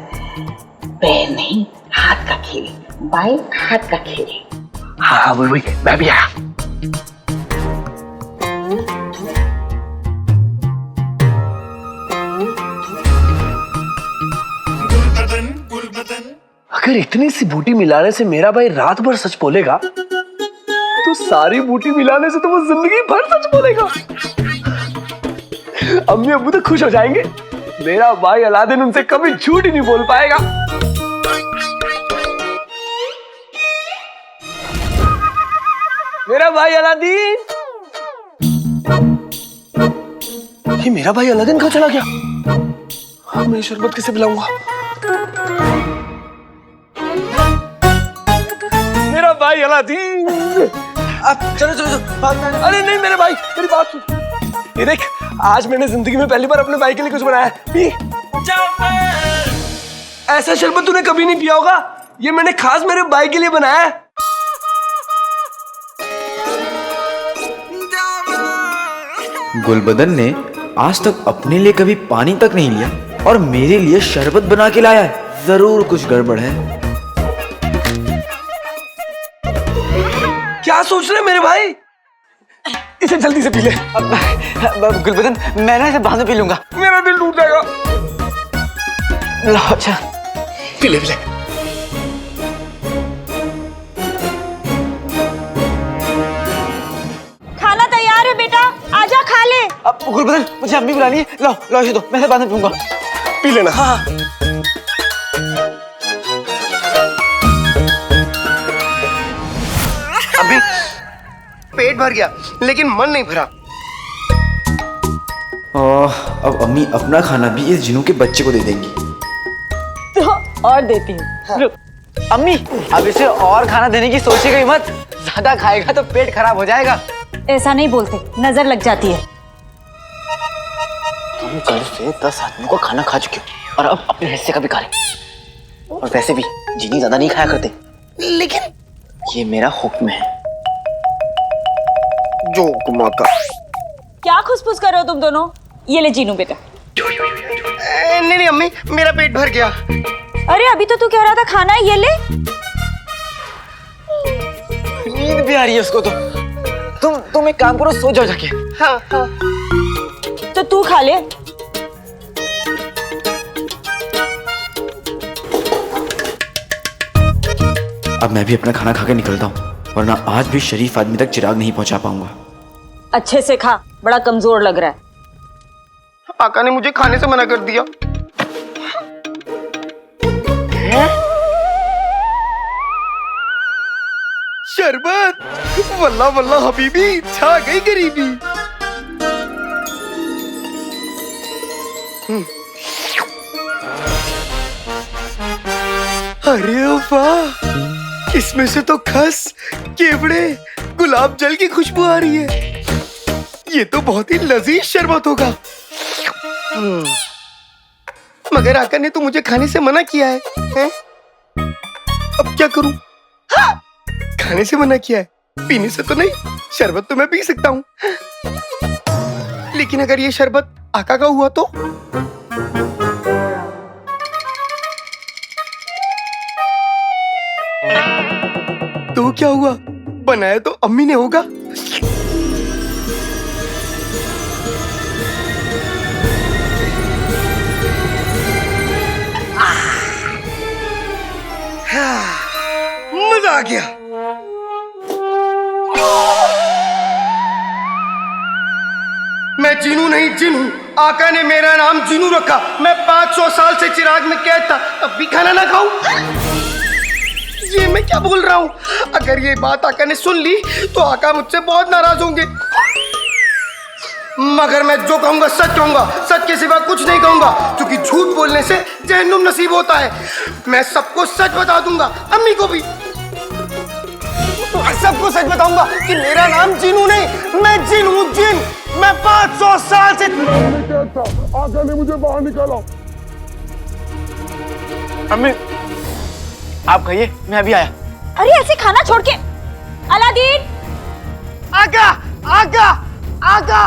पैर नहीं हाथ का खेल, बाएं हाथ का खेल। हाँ वही, मैं भी आया। अगर इतनी सी बूटी मिलाने से मेरा भाई रात भर सच बोलेगा तो सारी बूटी मिलाने से तो वो जिंदगी भर सच बोलेगा। अम्मी अब्बू तो खुश हो जाएंगे। मेरा भाई अलादीन उनसे कभी झूठ ही नहीं बोल पाएगा। मेरा भाई अलादीन। ये मेरा भाई अलादीन कहाँ चला गया? मैं शरबत कैसे पिलाऊंगा? मेरा भाई अलादीन। अब चलो चलो चलो। अरे नहीं मेरे भाई, मेरी बात सुन। ये देख, आज मैंने जिंदगी में पहली बार अपने भाई के लिए कुछ बनाया है। पी। ऐसा शरबत तूने कभी नहीं पिया होगा। ये मैंने खास मेरे भाई के लिए बनाया है। गुलबदन ने आज तक अपने लिए कभी पानी तक नहीं लिया और मेरे लिए शरबत बना के लाया है। जरूर कुछ गड़बड़ है। क्या सोच रहे मेरे भाई? इसे जल्दी से पी ले। गुलबदन मैं ना इसे बाद में पी लूंगा। मेरा दिल टूट जाएगा। लो अच्छा पी ले पी ले। खाना तैयार है बेटा, आजा खा ले। अब गुलबदन मुझे अम्मी बुलानी है। लो लो इसे दो, मैं इसे बाद में पीऊंगा। पी लेना। हाँ अभी पेट भर गया लेकिन मन नहीं भरा। अब अम्मी अपना खाना भी इस जिनू के बच्चे को दे देंगी। तो और देती हूँ। रुक। अम्मी अब इसे और खाना देने की सोचेगा ही मत। ज्यादा खाएगा तो पेट खराब हो जाएगा। ऐसा नहीं बोलते, नजर लग जाती है। तुम कल से 10 आदमियों का खाना खा चुके हो और अब अपने हिस्से का भी खा ले। और वैसे भी जीनी ज्यादा नहीं खाया करते, लेकिन ये मेरा हुक्म है। जो हुक्म का। क्या खुसफुस कर रहे हो तुम दोनों? ये ले जीनू बेटा। नहीं नहीं अम्मी, मेरा पेट भर गया। अरे अभी तो तू कह रहा था खाना है, ये ले। नींद भी आ रही है उसको तो। तुम एक काम करो, सो जाओ जाके। हाँ हाँ। तो तू खा ले। अब मैं भी अपना खाना खा के निकलता हूँ, वरना आज भी शरीफ आदमी तक चिराग नहीं पहुंचा पाऊंगा। अच्छे से खा, बड़ा कमजोर लग रहा है। आका ने मुझे खाने से मना कर दिया। शरबत, वल्ला वल्ला हबीबी, छा गई गरीबी। अरे वाह, इसमें से तो खस, केवड़े, गुलाब जल की खुशबू आ रही है। ये तो बहुत ही लजीज शरबत होगा। मगर आका ने तो मुझे खाने से मना किया है? अब क्या करूं? हाँ! खाने से मना किया है, पीने से तो नहीं। शरबत तो मैं पी सकता हूँ, लेकिन अगर ये शरबत आका का हुआ तो? तो क्या हुआ? बनाया तो अम्मी ने होगा। मजा आ गया। मैं जीनू नहीं जिन हूँ। आका ने मेरा नाम जीनू रखा। मैं 500 साल से चिराग में कैद था, तब भी खाना ना खाऊं? ये मैं क्या बोल रहा हूँ? अगर ये बात आका ने सुन ली तो आका मुझसे बहुत नाराज होंगे। मगर मैं जो कहूंगा सच कहूंगा, सच के सिवा कुछ नहीं कहूंगा, क्योंकि झूठ बोलने से जहन्नुम नसीब होता है। मैं सबको सच बता दूंगा, अम्मी को भी। सबको सच बताऊंगा कि मेरा नाम जीनू नहीं, मैं जिन हूँ, जिन। मैं 500 साल से आका ने मुझे बाहर निकाला। अम्मी आप खाइए, मैं अभी आया। अरे ऐसे खाना छोड़ के। अलादीन, आका, आका, आका।